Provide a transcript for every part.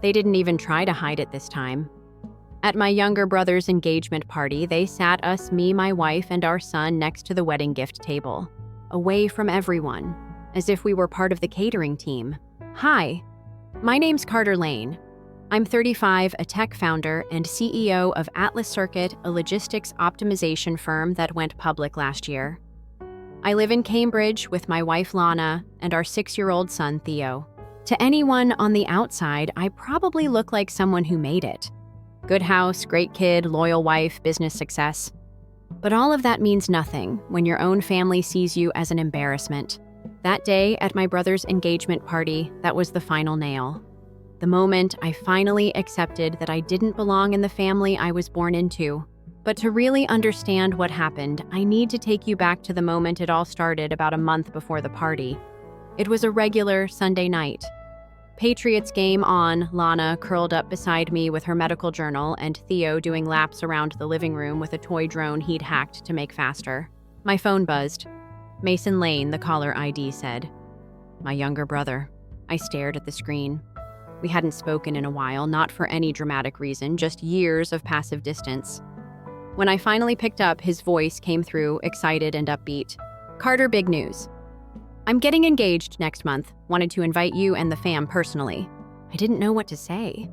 They didn't even try to hide it this time. At my younger brother's engagement party, they sat us, me, my wife, and our son next to the wedding gift table, away from everyone, as if we were part of the catering team. Hi, my name's Carter Lane. I'm 35, a tech founder and CEO of Atlas Circuit, a logistics optimization firm that went public last year. I live in Cambridge with my wife Lana and our 6-year-old son Theo. To anyone on the outside, I probably look like someone who made it. Good house, great kid, loyal wife, business success. But all of that means nothing when your own family sees you as an embarrassment. That day at my brother's engagement party, that was the final nail. The moment I finally accepted that I didn't belong in the family I was born into. But to really understand what happened, I need to take you back to the moment it all started about a month before the party. It was a regular Sunday night. Patriots game on, Lana curled up beside me with her medical journal and Theo doing laps around the living room with a toy drone he'd hacked to make faster. My phone buzzed. Mason Lane, the caller ID said. My younger brother. I stared at the screen. We hadn't spoken in a while, not for any dramatic reason, just years of passive distance. When I finally picked up, his voice came through, excited and upbeat. Carter, big news. I'm getting engaged next month. Wanted to invite you and the fam personally. I didn't know what to say.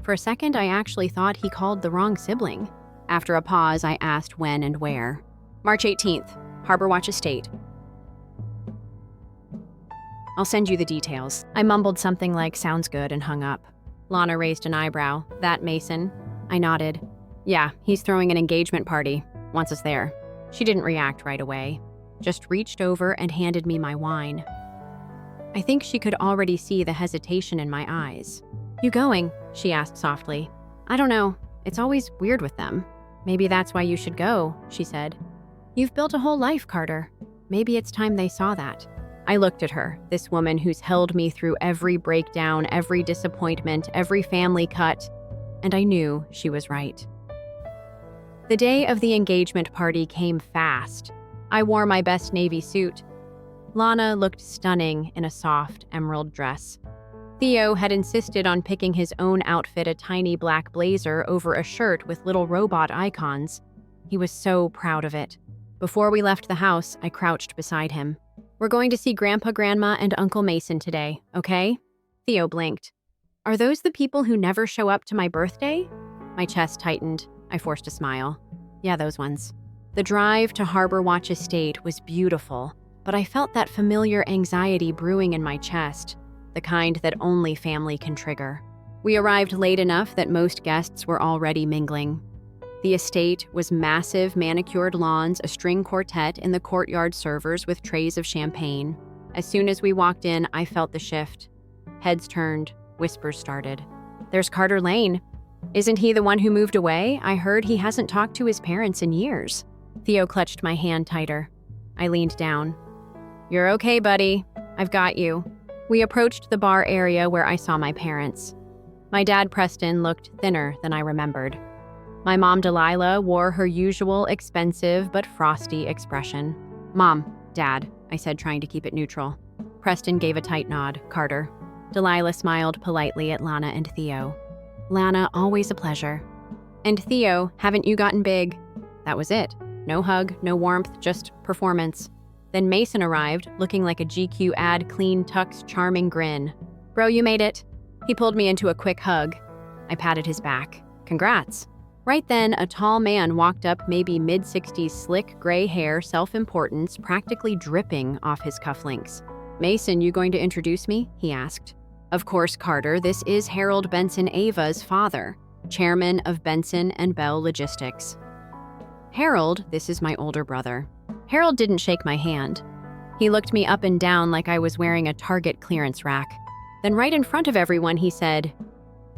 For a second, I actually thought he called the wrong sibling. After a pause, I asked when and where. March 18th, Harbor Watch Estate. I'll send you the details. I mumbled something like, sounds good, and hung up. Lana raised an eyebrow. That Mason? I nodded. Yeah, he's throwing an engagement party. Wants us there. She didn't react right away. Just reached over and handed me my wine. I think she could already see the hesitation in my eyes. You going? She asked softly. I don't know. It's always weird with them. Maybe that's why you should go, she said. You've built a whole life, Carter. Maybe it's time they saw that. I looked at her, this woman who's held me through every breakdown, every disappointment, every family cut, and I knew she was right. The day of the engagement party came fast. I wore my best navy suit. Lana looked stunning in a soft emerald dress. Theo had insisted on picking his own outfit, a tiny black blazer over a shirt with little robot icons. He was so proud of it. Before we left the house, I crouched beside him. We're going to see Grandpa, Grandma, and Uncle Mason today, okay? Theo blinked. Are those the people who never show up to my birthday? My chest tightened. I forced a smile. Yeah, those ones. The drive to Harbor Watch Estate was beautiful, but I felt that familiar anxiety brewing in my chest, the kind that only family can trigger. We arrived late enough that most guests were already mingling. The estate was massive manicured lawns, a string quartet in the courtyard servers with trays of champagne. As soon as we walked in, I felt the shift. Heads turned, whispers started. There's Carter Lane. Isn't he the one who moved away? I heard he hasn't talked to his parents in years. Theo clutched my hand tighter. I leaned down. You're okay, buddy. I've got you. We approached the bar area where I saw my parents. My dad, Preston, looked thinner than I remembered. My mom, Delilah, wore her usual expensive but frosty expression. Mom, Dad, I said, trying to keep it neutral. Preston gave a tight nod. Carter. Delilah smiled politely at Lana and Theo. Lana, always a pleasure. And Theo, haven't you gotten big? That was it. No hug, no warmth, just performance. Then Mason arrived, looking like a GQ ad, clean tux, charming grin. Bro, you made it. He pulled me into a quick hug. I patted his back. Congrats. Right then, a tall man walked up, maybe mid-60s, slick gray hair, self-importance, practically dripping off his cufflinks. Mason, you going to introduce me? He asked. Of course, Carter, this is Harold Benson Ava's father, chairman of Benson and Bell Logistics. Harold, this is my older brother. Harold didn't shake my hand. He looked me up and down like I was wearing a Target clearance rack. Then right in front of everyone, he said,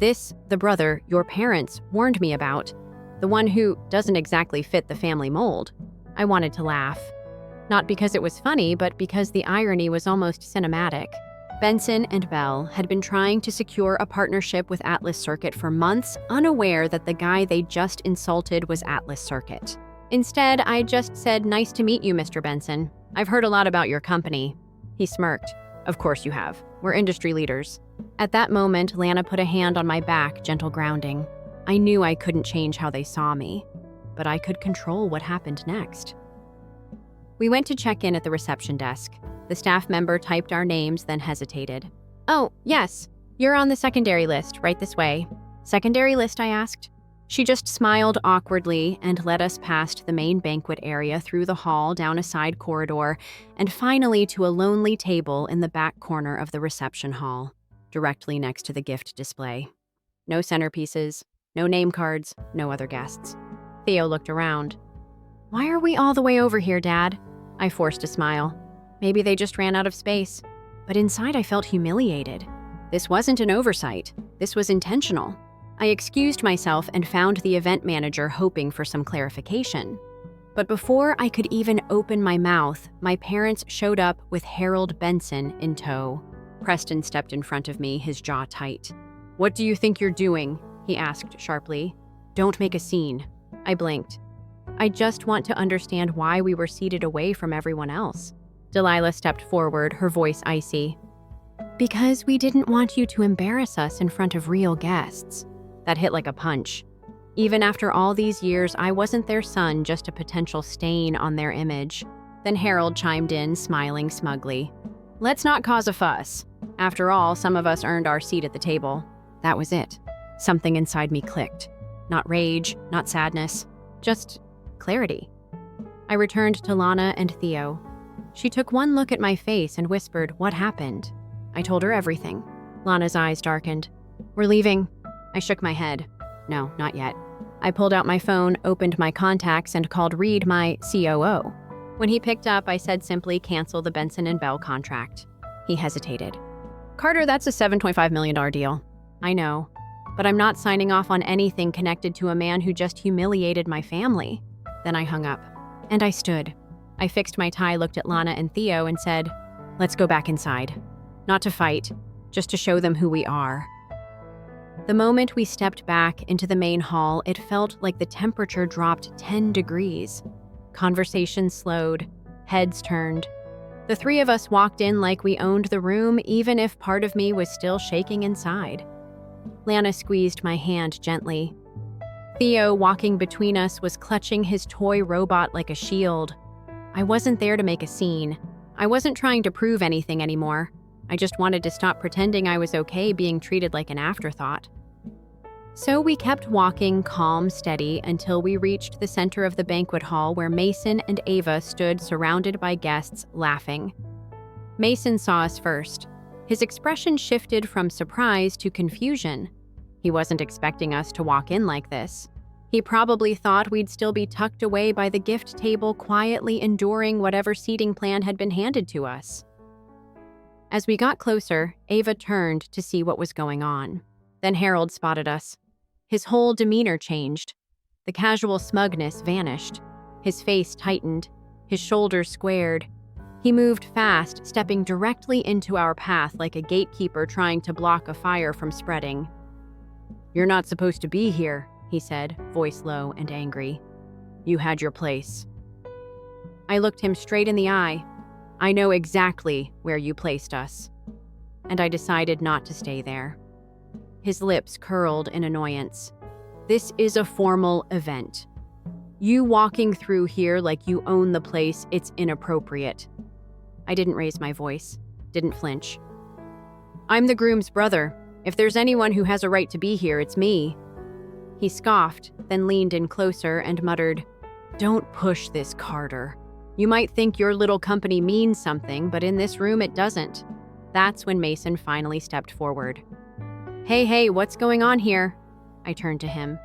This, the brother your parents warned me about, the one who doesn't exactly fit the family mold. I wanted to laugh. Not because it was funny, but because the irony was almost cinematic. Benson and Bell had been trying to secure a partnership with Atlas Circuit for months, unaware that the guy they just insulted was Atlas Circuit. Instead, I just said, Nice to meet you, Mr. Benson. I've heard a lot about your company. He smirked. Of course you have. We're industry leaders. At that moment, Lana put a hand on my back, gentle grounding. I knew I couldn't change how they saw me, but I could control what happened next. We went to check in at the reception desk. The staff member typed our names, then hesitated. "Oh, yes, you're on the secondary list, right this way." "Secondary list?" I asked. She just smiled awkwardly and led us past the main banquet area, through the hall, down a side corridor, and finally to a lonely table in the back corner of the reception hall, directly next to the gift display. No centerpieces, no name cards, no other guests. Theo looked around. "Why are we all the way over here, Dad?" I forced a smile. Maybe they just ran out of space. But inside I felt humiliated. This wasn't an oversight. This was intentional. I excused myself and found the event manager, hoping for some clarification. But before I could even open my mouth, my parents showed up with Harold Benson in tow. Preston stepped in front of me, his jaw tight. "What do you think you're doing?" he asked sharply. "Don't make a scene." I blinked. "I just want to understand why we were seated away from everyone else." Delilah stepped forward, her voice icy. "Because we didn't want you to embarrass us in front of real guests." That hit like a punch. Even after all these years, I wasn't their son, just a potential stain on their image. Then Harold chimed in, smiling smugly. "Let's not cause a fuss. After all, some of us earned our seat at the table." That was it. Something inside me clicked. Not rage, not sadness, just clarity. I returned to Lana and Theo. She took one look at my face and whispered, "What happened?" I told her everything. Lana's eyes darkened. "We're leaving." I shook my head. "No, not yet." I pulled out my phone, opened my contacts, and called Reed, my COO. When he picked up, I said simply, "Cancel the Benson and Bell contract." He hesitated. "Carter, that's a $7.5 million deal." "I know, but I'm not signing off on anything connected to a man who just humiliated my family." Then I hung up. And I stood. I fixed my tie, looked at Lana and Theo, and said, "Let's go back inside. Not to fight, just to show them who we are." The moment we stepped back into the main hall, it felt like the temperature dropped 10 degrees. Conversation slowed, heads turned. The three of us walked in like we owned the room, even if part of me was still shaking inside. Lana squeezed my hand gently. Theo, walking between us, was clutching his toy robot like a shield. I wasn't there to make a scene. I wasn't trying to prove anything anymore. I just wanted to stop pretending I was okay being treated like an afterthought. So we kept walking, calm, steady, until we reached the center of the banquet hall, where Mason and Ava stood surrounded by guests, laughing. Mason saw us first. His expression shifted from surprise to confusion. He wasn't expecting us to walk in like this. He probably thought we'd still be tucked away by the gift table, quietly enduring whatever seating plan had been handed to us. As we got closer, Ava turned to see what was going on. Then Harold spotted us. His whole demeanor changed. The casual smugness vanished. His face tightened. His shoulders squared. He moved fast, stepping directly into our path like a gatekeeper trying to block a fire from spreading. "You're not supposed to be here," he said, voice low and angry. "You had your place." I looked him straight in the eye. "I know exactly where you placed us." And I decided not to stay there. His lips curled in annoyance. "This is a formal event. You walking through here like you own the place, it's inappropriate." I didn't raise my voice, didn't flinch. "I'm the groom's brother. If there's anyone who has a right to be here, it's me." He scoffed, then leaned in closer and muttered, "Don't push this, Carter. You might think your little company means something, but in this room it doesn't." That's when Mason finally stepped forward. Hey, what's going on here?" I turned to him.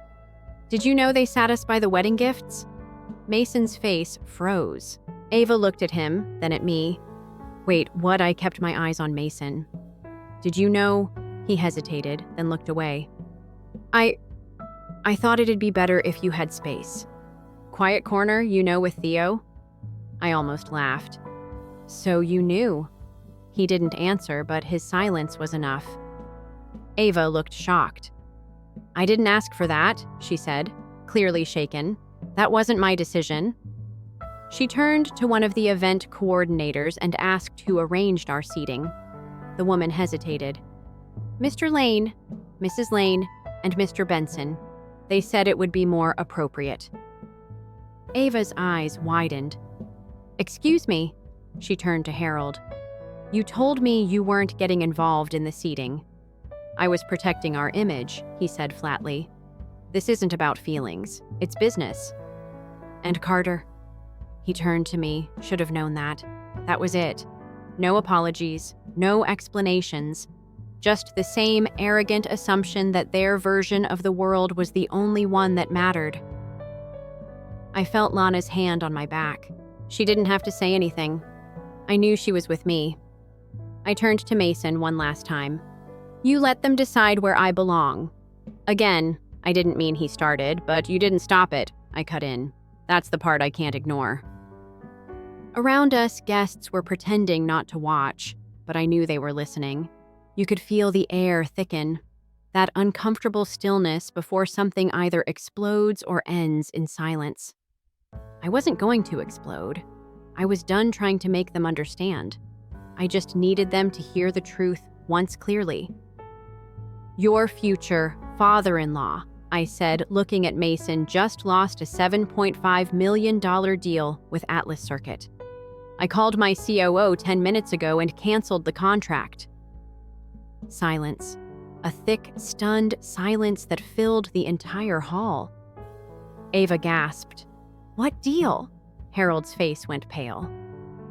"Did you know they sat us by the wedding gifts?" Mason's face froze. Ava looked at him, then at me. "Wait, what?" I kept my eyes on Mason. "Did you know?" He hesitated, then looked away. I thought it'd be better if you had space. Quiet corner, with Theo?" I almost laughed. "So you knew?" He didn't answer, but his silence was enough. Ava looked shocked. "I didn't ask for that," she said, clearly shaken. "That wasn't my decision." She turned to one of the event coordinators and asked who arranged our seating. The woman hesitated. Mr. Lane, Mrs. Lane, and Mr. Benson. They said it would be more appropriate. Ava's eyes widened. Excuse me, she turned to Harold. You told me you weren't getting involved in the seating. I was protecting our image, he said flatly. This isn't about feelings, it's business. And Carter? He turned to me, should have known that. That was it. No apologies, no explanations. Just the same arrogant assumption that their version of the world was the only one that mattered. I felt Lana's hand on my back. She didn't have to say anything. I knew she was with me. I turned to Mason one last time. You let them decide where I belong. Again, I didn't mean he started, but you didn't stop it, I cut in. That's the part I can't ignore. Around us, guests were pretending not to watch, but I knew they were listening. You could feel the air thicken, that uncomfortable stillness before something either explodes or ends in silence. I wasn't going to explode. I was done trying to make them understand. I just needed them to hear the truth once clearly. Your future father-in-law, I said, looking at Mason, just lost a $7.5 million deal with Atlas Circuit. I called my COO 10 minutes ago and canceled the contract. Silence. A thick, stunned silence that filled the entire hall. Ava gasped. What deal? Harold's face went pale.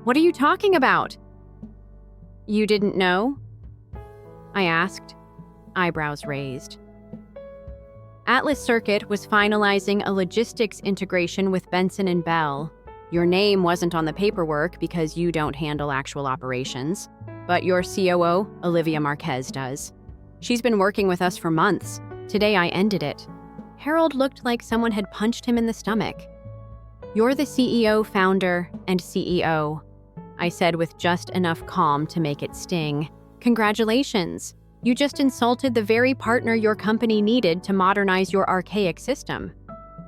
What are you talking about? You didn't know? I asked, eyebrows raised. Atlas Circuit was finalizing a logistics integration with Benson and Bell. Your name wasn't on the paperwork because you don't handle actual operations, but your COO, Olivia Marquez, does. She's been working with us for months. Today I ended it. Harold looked like someone had punched him in the stomach. You're the CEO, founder, and CEO, I said with just enough calm to make it sting. Congratulations. You just insulted the very partner your company needed to modernize your archaic system.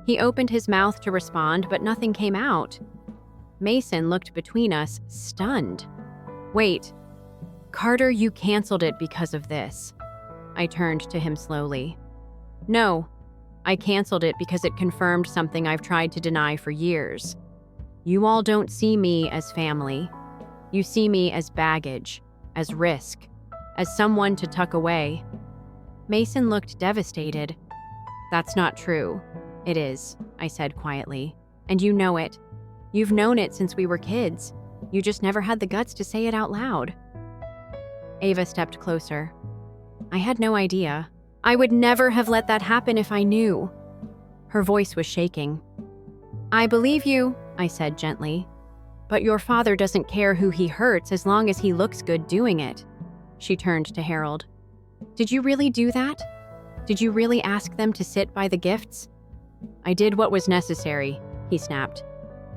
He opened his mouth to respond, but nothing came out. Mason looked between us, stunned. Wait, Carter, you canceled it because of this. I turned to him slowly. No, I canceled it because it confirmed something I've tried to deny for years. You all don't see me as family. You see me as baggage, as risk, as someone to tuck away. Mason looked devastated. That's not true. It is, I said quietly. And you know it. You've known it since we were kids. You just never had the guts to say it out loud. Ava stepped closer. I had no idea. I would never have let that happen if I knew. Her voice was shaking. I believe you, I said gently. But your father doesn't care who he hurts as long as he looks good doing it. She turned to Harold. Did you really do that? Did you really ask them to sit by the gifts? I did what was necessary, he snapped.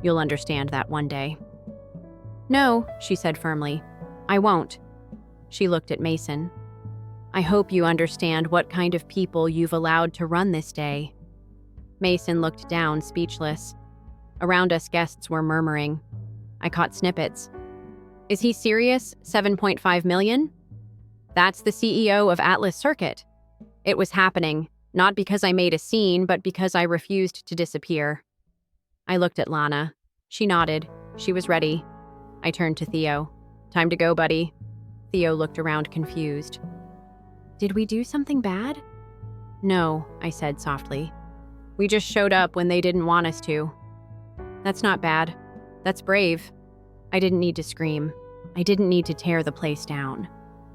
You'll understand that one day. No, she said firmly. I won't. She looked at Mason. I hope you understand what kind of people you've allowed to run this day. Mason looked down, speechless. Around us, guests were murmuring. I caught snippets. Is he serious? 7.5 million? That's the CEO of Atlas Circuit. It was happening, not because I made a scene, but because I refused to disappear. I looked at Lana. She nodded. She was ready. I turned to Theo. Time to go, buddy. Theo looked around confused. Did we do something bad? No, I said softly. We just showed up when they didn't want us to. That's not bad. That's brave. I didn't need to scream. I didn't need to tear the place down.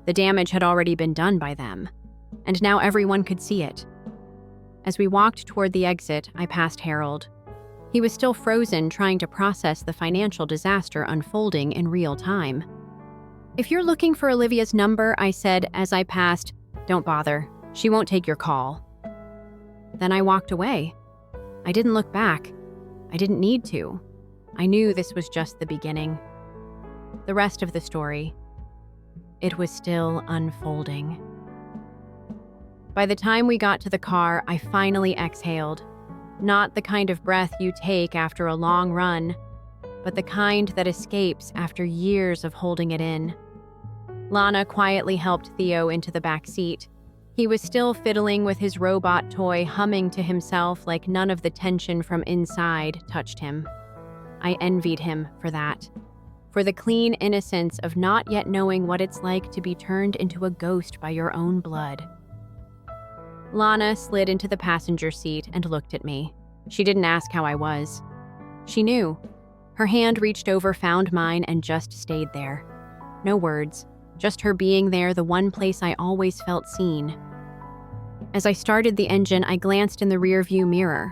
The damage had already been done by them, and now everyone could see it. As we walked toward the exit, I passed Harold. He was still frozen, trying to process the financial disaster unfolding in real time. If you're looking for Olivia's number, I said as I passed, don't bother. She won't take your call. Then I walked away. I didn't look back. I didn't need to. I knew this was just the beginning. The rest of the story, it was still unfolding. By the time we got to the car, I finally exhaled. Not the kind of breath you take after a long run, but the kind that escapes after years of holding it in. Lana quietly helped Theo into the back seat. He was still fiddling with his robot toy, humming to himself like none of the tension from inside touched him. I envied him for that. For the clean innocence of not yet knowing what it's like to be turned into a ghost by your own blood. Lana slid into the passenger seat and looked at me. She didn't ask how I was. She knew. Her hand reached over, found mine, and just stayed there. No words, just her being there, the one place I always felt seen. As I started the engine, I glanced in the rearview mirror.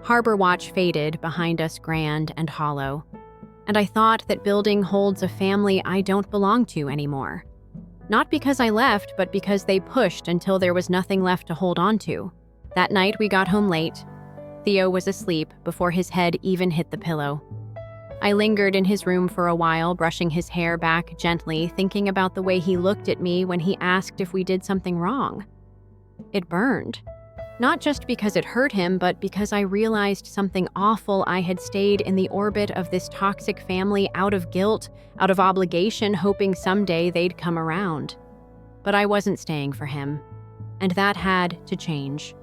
Harbor Watch faded behind us, grand and hollow. And I thought that building holds a family I don't belong to anymore. Not because I left, but because they pushed until there was nothing left to hold on to. That night we got home late. Theo was asleep before his head even hit the pillow. I lingered in his room for a while, brushing his hair back gently, thinking about the way he looked at me when he asked if we did something wrong. It burned. Not just because it hurt him, but because I realized something awful. I had stayed in the orbit of this toxic family out of guilt, out of obligation, hoping someday they'd come around. But I wasn't staying for him, and that had to change.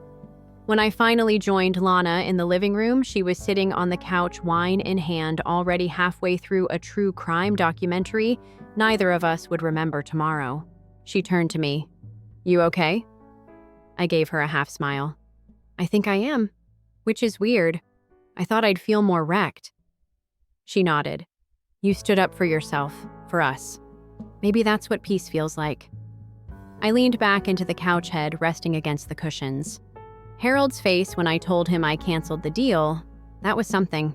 When I finally joined Lana in the living room, she was sitting on the couch, wine in hand, already halfway through a true crime documentary neither of us would remember tomorrow. She turned to me. "You okay?" I gave her a half smile. "I think I am, which is weird. I thought I'd feel more wrecked." She nodded. "You stood up for yourself, for us. Maybe that's what peace feels like." I leaned back into the couch head, resting against the cushions. Harold's face when I told him I canceled the deal, that was something.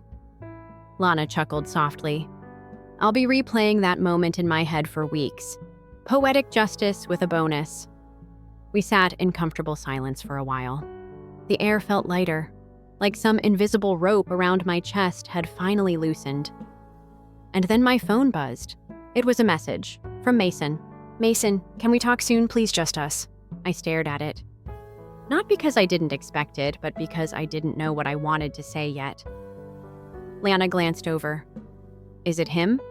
Lana chuckled softly. "I'll be replaying that moment in my head for weeks. Poetic justice with a bonus." We sat in comfortable silence for a while. The air felt lighter, like some invisible rope around my chest had finally loosened. And then my phone buzzed. It was a message from Mason. "Mason, can we talk soon, please, just us?" I stared at it. Not because I didn't expect it, but because I didn't know what I wanted to say yet. Lana glanced over. "Is it him?"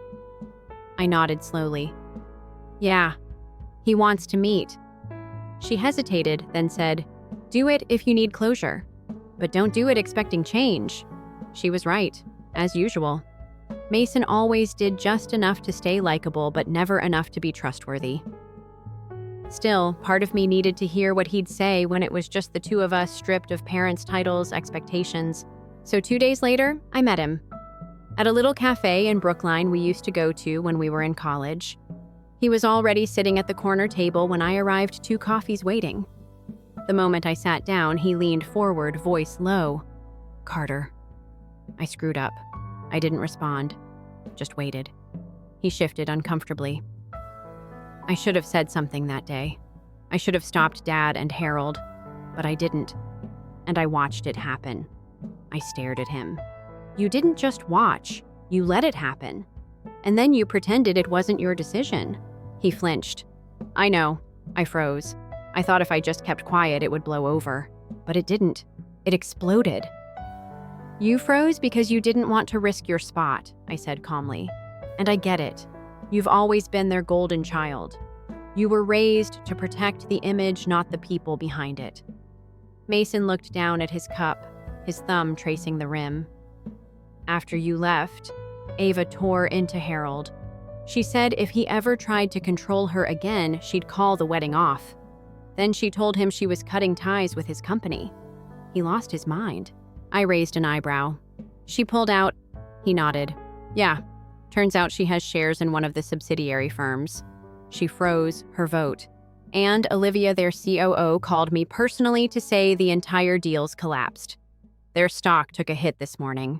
I nodded slowly. "Yeah, he wants to meet." She hesitated, then said, "Do it if you need closure, but don't do it expecting change." She was right, as usual. Mason always did just enough to stay likable, but never enough to be trustworthy. Still, part of me needed to hear what he'd say when it was just the two of us, stripped of parents' titles, expectations. So 2 days later, I met him. At a little cafe in Brookline we used to go to when we were in college. He was already sitting at the corner table when I arrived, 2 coffees waiting. The moment I sat down, he leaned forward, voice low. "Carter." I screwed up. I didn't respond, just waited. He shifted uncomfortably. I should have said something that day. I should have stopped Dad and Harold, but I didn't. And I watched it happen. I stared at him. "You didn't just watch, you let it happen. And then you pretended it wasn't your decision." He flinched. "I know." I froze. I thought if I just kept quiet, it would blow over. But it didn't. It exploded. "You froze because you didn't want to risk your spot," I said calmly. "And I get it. You've always been their golden child. You were raised to protect the image, not the people behind it." Mason looked down at his cup, his thumb tracing the rim. "After you left, Ava tore into Harold. She said if he ever tried to control her again, she'd call the wedding off. Then she told him she was cutting ties with his company. He lost his mind." I raised an eyebrow. She pulled out. He nodded. "Yeah, turns out she has shares in one of the subsidiary firms." She froze her vote. "And Olivia, their COO, called me personally to say the entire deal's collapsed. Their stock took a hit this morning."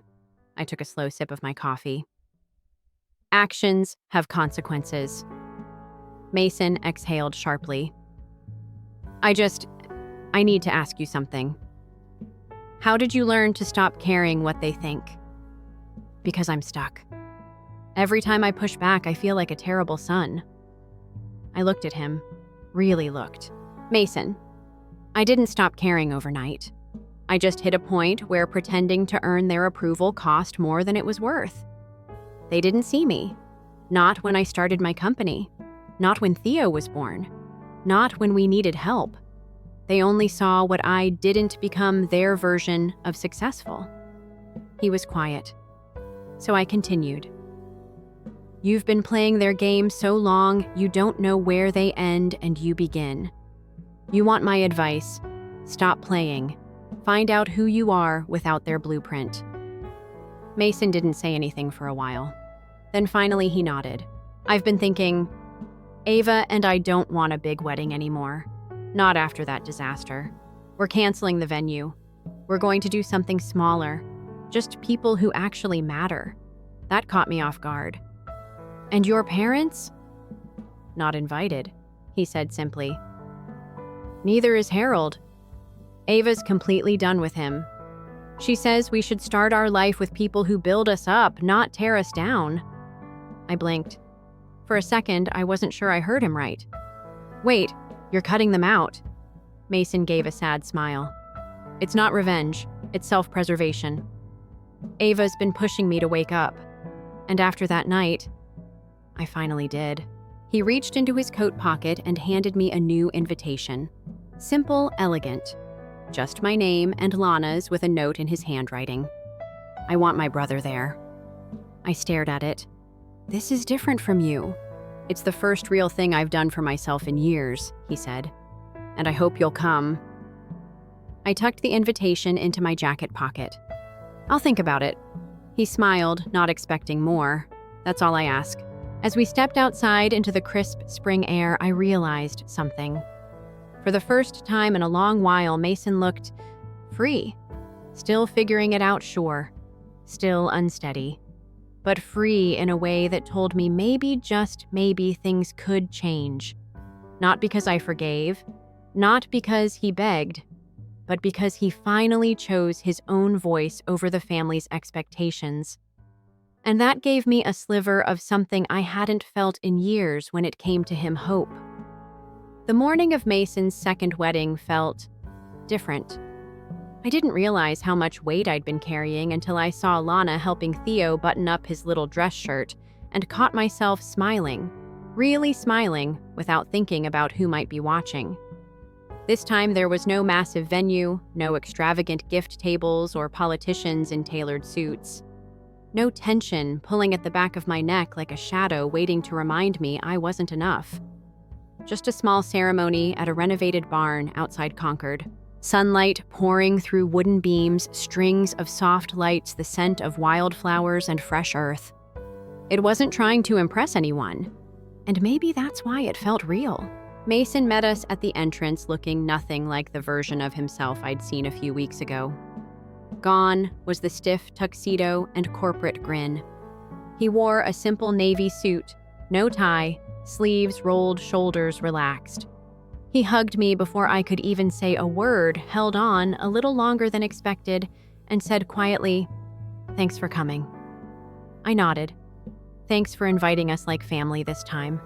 I took a slow sip of my coffee. "Actions have consequences." Mason exhaled sharply. I need to ask you something. How did you learn to stop caring what they think?" "Because I'm stuck. Every time I push back, I feel like a terrible son." I looked at him, really looked. "Mason, I didn't stop caring overnight. I just hit a point where pretending to earn their approval cost more than it was worth. They didn't see me. Not when I started my company. Not when Theo was born. Not when we needed help. They only saw what I didn't become their version of successful. He was quiet. So I continued. You've been playing their game so long, you don't know where they end and you begin. You want my advice. Stop playing. Find out who you are without their blueprint. Mason didn't say anything for a while. Then finally he nodded. I've been thinking, Ava and I don't want a big wedding anymore. Not after that disaster. We're canceling the venue. We're going to do something smaller. Just people who actually matter. That caught me off guard. And your parents? Not invited, he said simply. Neither is Harold. Ava's completely done with him. She says we should start our life with people who build us up, not tear us down. I blinked. For a second, I wasn't sure I heard him right. Wait, you're cutting them out. Mason gave a sad smile. It's not revenge, it's self-preservation. Ava's been pushing me to wake up. And after that night, I finally did. He reached into his coat pocket and handed me a new invitation. Simple, elegant. Just my name and Lana's with a note in his handwriting. I want my brother there. I stared at it. This is different from you. It's the first real thing I've done for myself in years, he said. And I hope you'll come. I tucked the invitation into my jacket pocket. I'll think about it. He smiled, not expecting more. That's all I ask. As we stepped outside into the crisp spring air, I realized something. For the first time in a long while, Mason looked free. Still figuring it out, sure. Still unsteady. But free in a way that told me maybe, just maybe, things could change. Not because I forgave, not because he begged, but because he finally chose his own voice over the family's expectations. And that gave me a sliver of something I hadn't felt in years when it came to him hope. The morning of Mason's second wedding felt different. I didn't realize how much weight I'd been carrying until I saw Lana helping Theo button up his little dress shirt and caught myself smiling, really smiling, without thinking about who might be watching. This time there was no massive venue, no extravagant gift tables or politicians in tailored suits. No tension pulling at the back of my neck like a shadow waiting to remind me I wasn't enough. Just a small ceremony at a renovated barn outside Concord. Sunlight pouring through wooden beams, strings of soft lights, the scent of wildflowers and fresh earth. It wasn't trying to impress anyone, and maybe that's why it felt real. Mason met us at the entrance looking nothing like the version of himself I'd seen a few weeks ago. Gone was the stiff tuxedo and corporate grin. He wore a simple navy suit, no tie, sleeves rolled, shoulders relaxed. He hugged me before I could even say a word, held on a little longer than expected, and said quietly, "Thanks for coming." I nodded. Thanks for inviting us like family this time.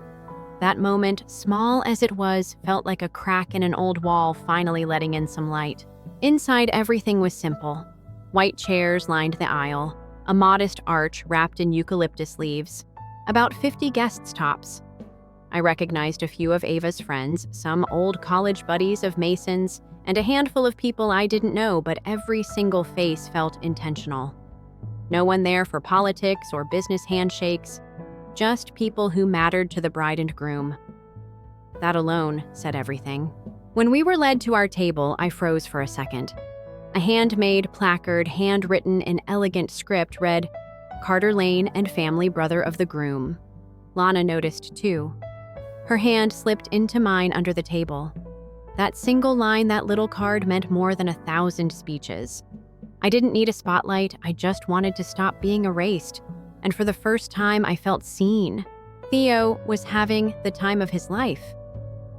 That moment, small as it was, felt like a crack in an old wall finally letting in some light. Inside, everything was simple. White chairs lined the aisle, a modest arch wrapped in eucalyptus leaves. About 50 guests tops. I recognized a few of Ava's friends, some old college buddies of Mason's, and a handful of people I didn't know, but every single face felt intentional. No one there for politics or business handshakes, just people who mattered to the bride and groom. That alone said everything. When we were led to our table, I froze for a second. A handmade placard, handwritten in elegant script, read, "Carter Lane and family brother of the groom." Lana noticed too. Her hand slipped into mine under the table. That single line, that little card, meant more than 1,000 speeches. I didn't need a spotlight, I just wanted to stop being erased. And for the first time, I felt seen. Theo was having the time of his life.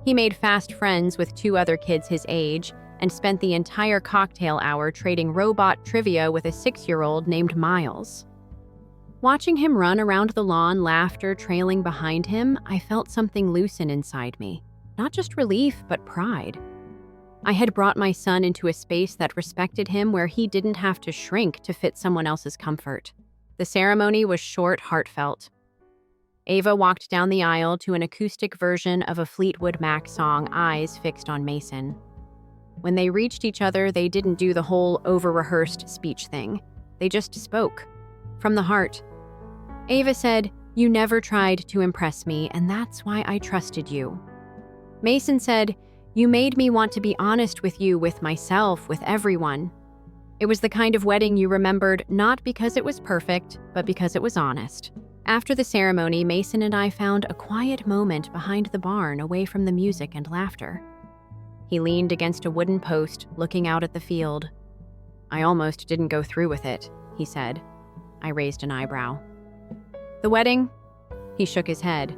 He made fast friends with 2 other kids his age and spent the entire cocktail hour trading robot trivia with a 6-year-old named Miles. Watching him run around the lawn, laughter trailing behind him, I felt something loosen inside me. Not just relief, but pride. I had brought my son into a space that respected him, where he didn't have to shrink to fit someone else's comfort. The ceremony was short, heartfelt. Ava walked down the aisle to an acoustic version of a Fleetwood Mac song, eyes fixed on Mason. When they reached each other, they didn't do the whole over-rehearsed speech thing. They just spoke. From the heart. Ava said, "You never tried to impress me, and that's why I trusted you." Mason said, "You made me want to be honest with you, with myself, with everyone." It was the kind of wedding you remembered not because it was perfect, but because it was honest. After the ceremony, Mason and I found a quiet moment behind the barn, away from the music and laughter. He leaned against a wooden post, looking out at the field. "I almost didn't go through with it," he said. I raised an eyebrow. "The wedding?" He shook his head.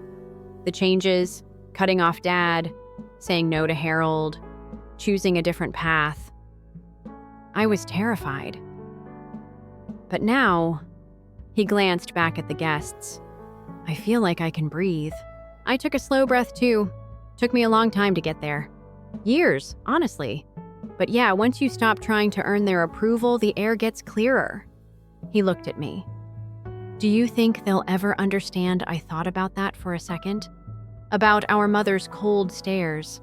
"The changes, cutting off Dad, saying no to Harold, choosing a different path." I was terrified. But now, he glanced back at the guests. "I feel like I can breathe." I took a slow breath too. Took me a long time to get there. Years, honestly. But yeah, once you stop trying to earn their approval, the air gets clearer. He looked at me. "Do you think they'll ever understand I thought about that for a second? About our mother's cold stares,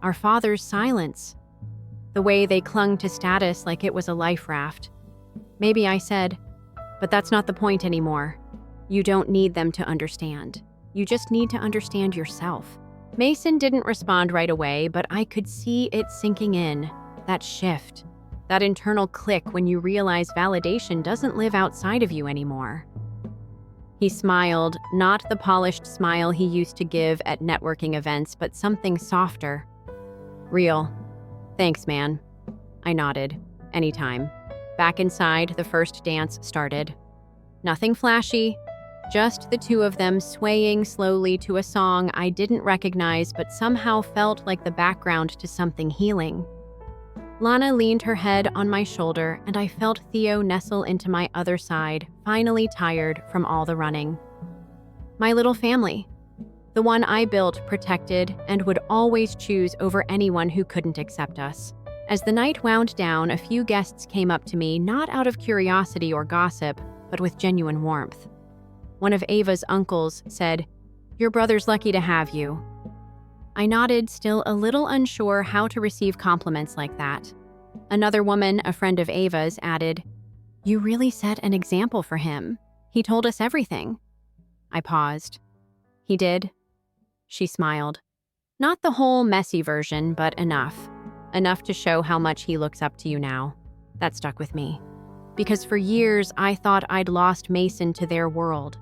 our father's silence, the way they clung to status like it was a life raft. Maybe I said, but that's not the point anymore. You don't need them to understand. You just need to understand yourself." Mason didn't respond right away, but I could see it sinking in, that shift, that internal click when you realize validation doesn't live outside of you anymore. He smiled, not the polished smile he used to give at networking events, but something softer. "Real. Thanks, man." I nodded. "Anytime." Back inside, the first dance started. Nothing flashy, just the two of them swaying slowly to a song I didn't recognize but somehow felt like the background to something healing. Lana leaned her head on my shoulder, and I felt Theo nestle into my other side, finally tired from all the running. My little family. The one I built, protected, and would always choose over anyone who couldn't accept us. As the night wound down, a few guests came up to me, not out of curiosity or gossip, but with genuine warmth. One of Ava's uncles said, "Your brother's lucky to have you." I nodded, still a little unsure how to receive compliments like that. Another woman, a friend of Ava's, added, "You really set an example for him. He told us everything." I paused. "He did?" She smiled. "Not the whole messy version, but enough. Enough to show how much he looks up to you now." That stuck with me. Because for years, I thought I'd lost Mason to their world.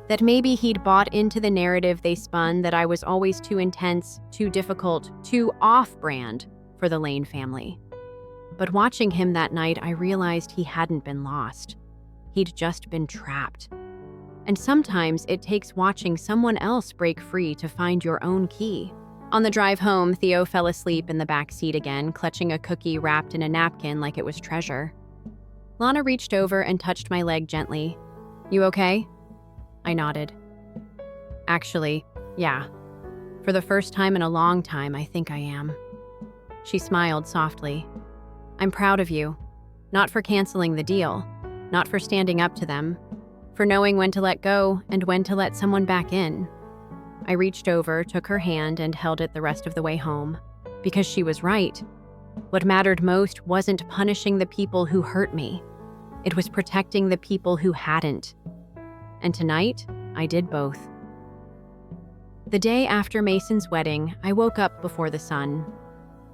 That maybe he'd bought into the narrative they spun, that I was always too intense, too difficult, too off-brand for the Lane family. But watching him that night, I realized he hadn't been lost. He'd just been trapped. And sometimes it takes watching someone else break free to find your own key. On the drive home, Theo fell asleep in the back seat again, clutching a cookie wrapped in a napkin like it was treasure. Lana reached over and touched my leg gently. "You okay?" I nodded. "Actually, yeah. For the first time in a long time, I think I am." She smiled softly. "I'm proud of you. Not for canceling the deal, not for standing up to them, for knowing when to let go and when to let someone back in." I reached over, took her hand, and held it the rest of the way home. Because she was right. What mattered most wasn't punishing the people who hurt me. It was protecting the people who hadn't. And tonight, I did both. The day after Mason's wedding, I woke up before the sun.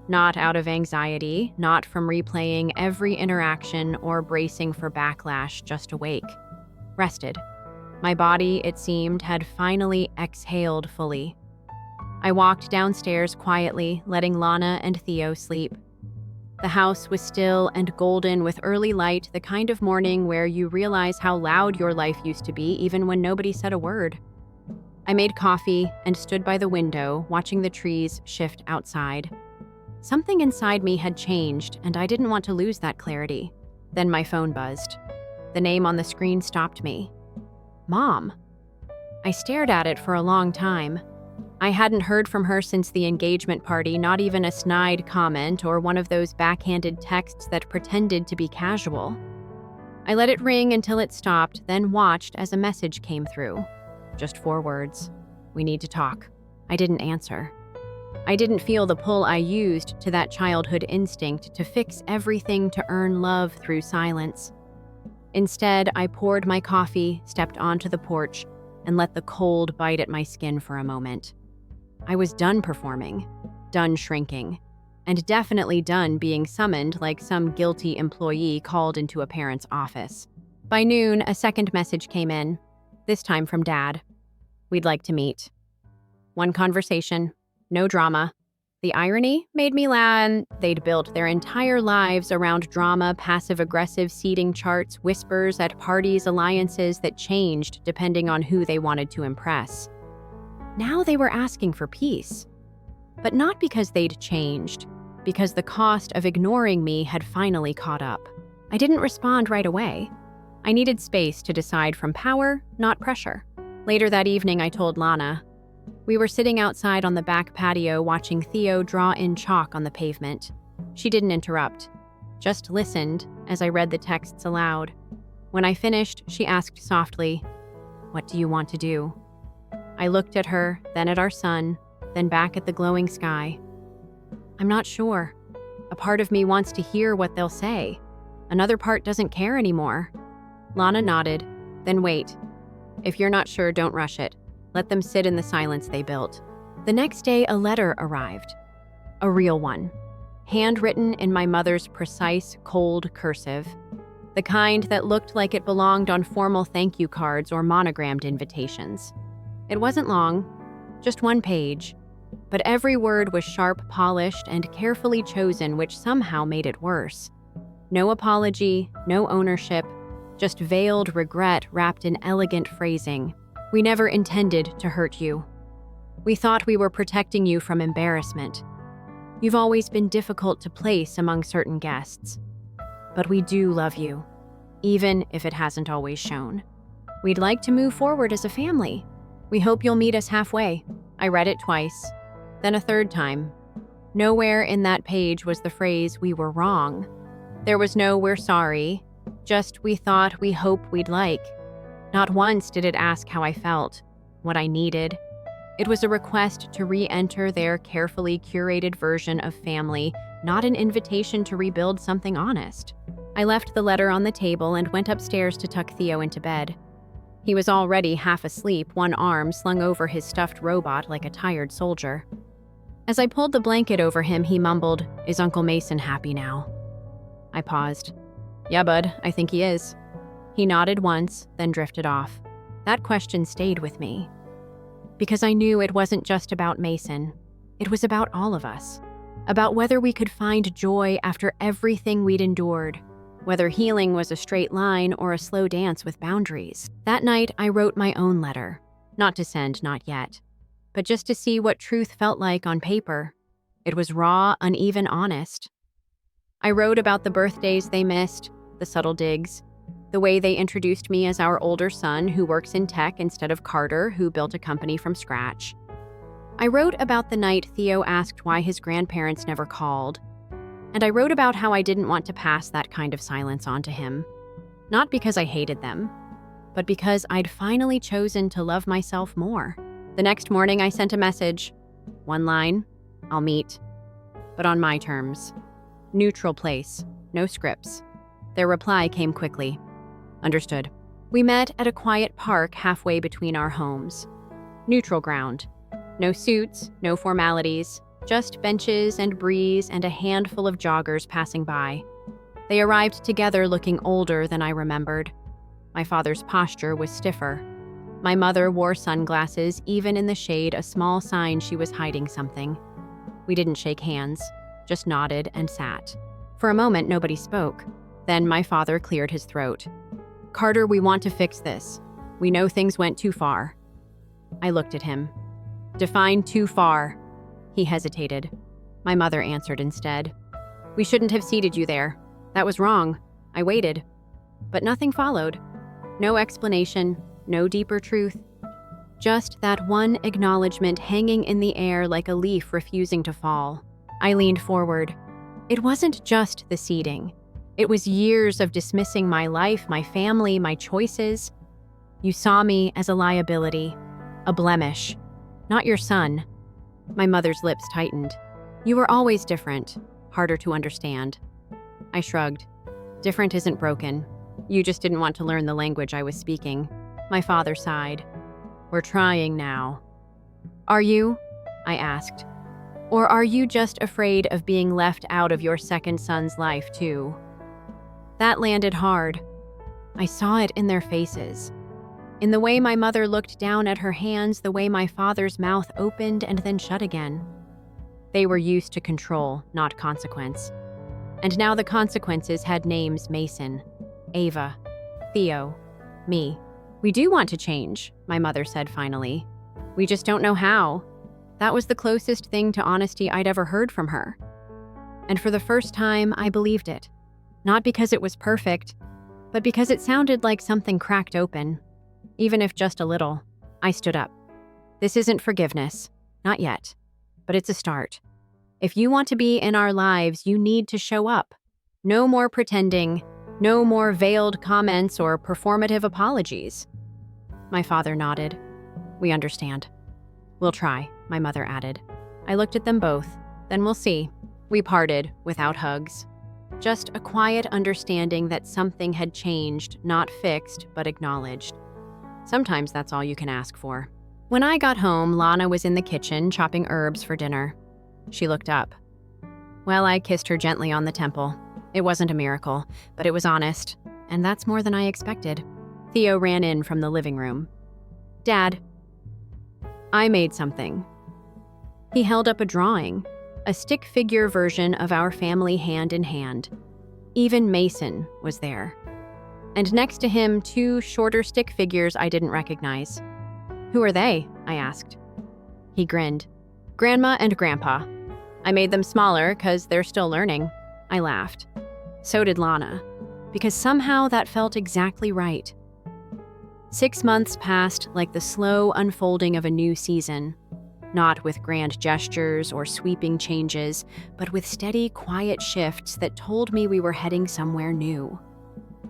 Not out of anxiety, not from replaying every interaction or bracing for backlash, just awake. Rested. My body, it seemed, had finally exhaled fully. I walked downstairs quietly, letting Lana and Theo sleep. The house was still and golden with early light, the kind of morning where you realize how loud your life used to be even when nobody said a word. I made coffee and stood by the window, watching the trees shift outside. Something inside me had changed, and I didn't want to lose that clarity. Then my phone buzzed. The name on the screen stopped me. Mom. I stared at it for a long time. I hadn't heard from her since the engagement party, not even a snide comment or one of those backhanded texts that pretended to be casual. I let it ring until it stopped, then watched as a message came through. Just 4 words. We need to talk. I didn't answer. I didn't feel the pull I used to that childhood instinct to fix everything to earn love through silence. Instead, I poured my coffee, stepped onto the porch, and let the cold bite at my skin for a moment. I was done performing, done shrinking, and definitely done being summoned like some guilty employee called into a parent's office. By noon, a second message came in, this time from Dad. We'd like to meet. One conversation, no drama. The irony made me laugh. They'd built their entire lives around drama, passive-aggressive seating charts, whispers at parties, alliances that changed depending on who they wanted to impress. Now they were asking for peace. But not because they'd changed, because the cost of ignoring me had finally caught up. I didn't respond right away. I needed space to decide from power, not pressure. Later that evening, I told Lana. We were sitting outside on the back patio watching Theo draw in chalk on the pavement. She didn't interrupt, just listened as I read the texts aloud. When I finished, she asked softly, "What do you want to do?" I looked at her, then at our son, then back at the glowing sky. I'm not sure. A part of me wants to hear what they'll say. Another part doesn't care anymore. Lana nodded, then wait. If you're not sure, don't rush it. Let them sit in the silence they built. The next day, a letter arrived. A real one. Handwritten in my mother's precise, cold cursive. The kind that looked like it belonged on formal thank you cards or monogrammed invitations. It wasn't long, just 1 page, but every word was sharp, polished, and carefully chosen, which somehow made it worse. No apology, no ownership, just veiled regret wrapped in elegant phrasing. We never intended to hurt you. We thought we were protecting you from embarrassment. You've always been difficult to place among certain guests. But we do love you, even if it hasn't always shown. We'd like to move forward as a family. We hope you'll meet us halfway. I read it twice, then a third time. Nowhere in that page was the phrase, "we were wrong." There was no "we're sorry," just "we thought, we hope, we'd like." Not once did it ask how I felt, what I needed. It was a request to re-enter their carefully curated version of family, not an invitation to rebuild something honest. I left the letter on the table and went upstairs to tuck Theo into bed. He was already half asleep, one arm slung over his stuffed robot like a tired soldier. As I pulled the blanket over him, he mumbled, "Is Uncle Mason happy now?" I paused. "Yeah, bud, I think he is." He nodded once, then drifted off. That question stayed with me. Because I knew it wasn't just about Mason. It was about all of us. About whether we could find joy after everything we'd endured. Whether healing was a straight line or a slow dance with boundaries. That night, I wrote my own letter. Not to send, not yet. But just to see what truth felt like on paper. It was raw, uneven, honest. I wrote about the birthdays they missed, the subtle digs, the way they introduced me as our older son who works in tech instead of Carter, who built a company from scratch. I wrote about the night Theo asked why his grandparents never called. And I wrote about how I didn't want to pass that kind of silence on to him. Not because I hated them, but because I'd finally chosen to love myself more. The next morning, I sent a message. 1 line, "I'll meet. But on my terms. Neutral place, no scripts." Their reply came quickly. "Understood." We met at a quiet park halfway between our homes. Neutral ground. No suits, no formalities, just benches and breeze and a handful of joggers passing by. They arrived together looking older than I remembered. My father's posture was stiffer. My mother wore sunglasses, even in the shade, a small sign she was hiding something. We didn't shake hands, just nodded and sat. For a moment, nobody spoke. Then my father cleared his throat. "Carter, we want to fix this. We know things went too far." I looked at him. "Define too far." He hesitated. My mother answered instead. "We shouldn't have seated you there. That was wrong. I waited." But nothing followed. No explanation, no deeper truth. Just that one acknowledgement hanging in the air like a leaf refusing to fall. I leaned forward. It wasn't just the seating. It was years of dismissing my life, my family, my choices. You saw me as a liability, A blemish. Not your son. My mother's lips tightened. You were always different, harder to understand. I shrugged. Different isn't broken. You just didn't want to learn the language I was speaking. My father sighed. We're trying now. Are you? I asked. Or are you just afraid of being left out of your second son's life, too? That landed hard. I saw it in their faces. In the way my mother looked down at her hands, the way my father's mouth opened and then shut again. They were used to control, not consequence. And now the consequences had names: Mason, Ava, Theo, me. We do want to change, my mother said finally. We just don't know how. That was the closest thing to honesty I'd ever heard from her. And for the first time, I believed it. Not because it was perfect, but because it sounded like something cracked open. Even if just a little. I stood up. This isn't forgiveness. Not yet. But it's a start. If you want to be in our lives, you need to show up. No more pretending. No more veiled comments or performative apologies. My father nodded. We understand. We'll try, my mother added. I looked at them both. Then we'll see. We parted without hugs. Just a quiet understanding that something had changed, not fixed, but acknowledged. Sometimes that's all you can ask for. When I got home, Lana was in the kitchen chopping herbs for dinner. She looked up. Well, I kissed her gently on the temple. It wasn't a miracle, but it was honest, and that's more than I expected. Theo ran in from the living room. Dad. I made something. He held up a drawing, a stick figure version of our family hand in hand. Even Mason was there. And next to him, 2 shorter stick figures I didn't recognize. Who are they? I asked. He grinned. Grandma and Grandpa. I made them smaller because they're still learning. I laughed. So did Lana, because somehow that felt exactly right. 6 months passed like the slow unfolding of a new season, not with grand gestures or sweeping changes, but with steady, quiet shifts that told me we were heading somewhere new.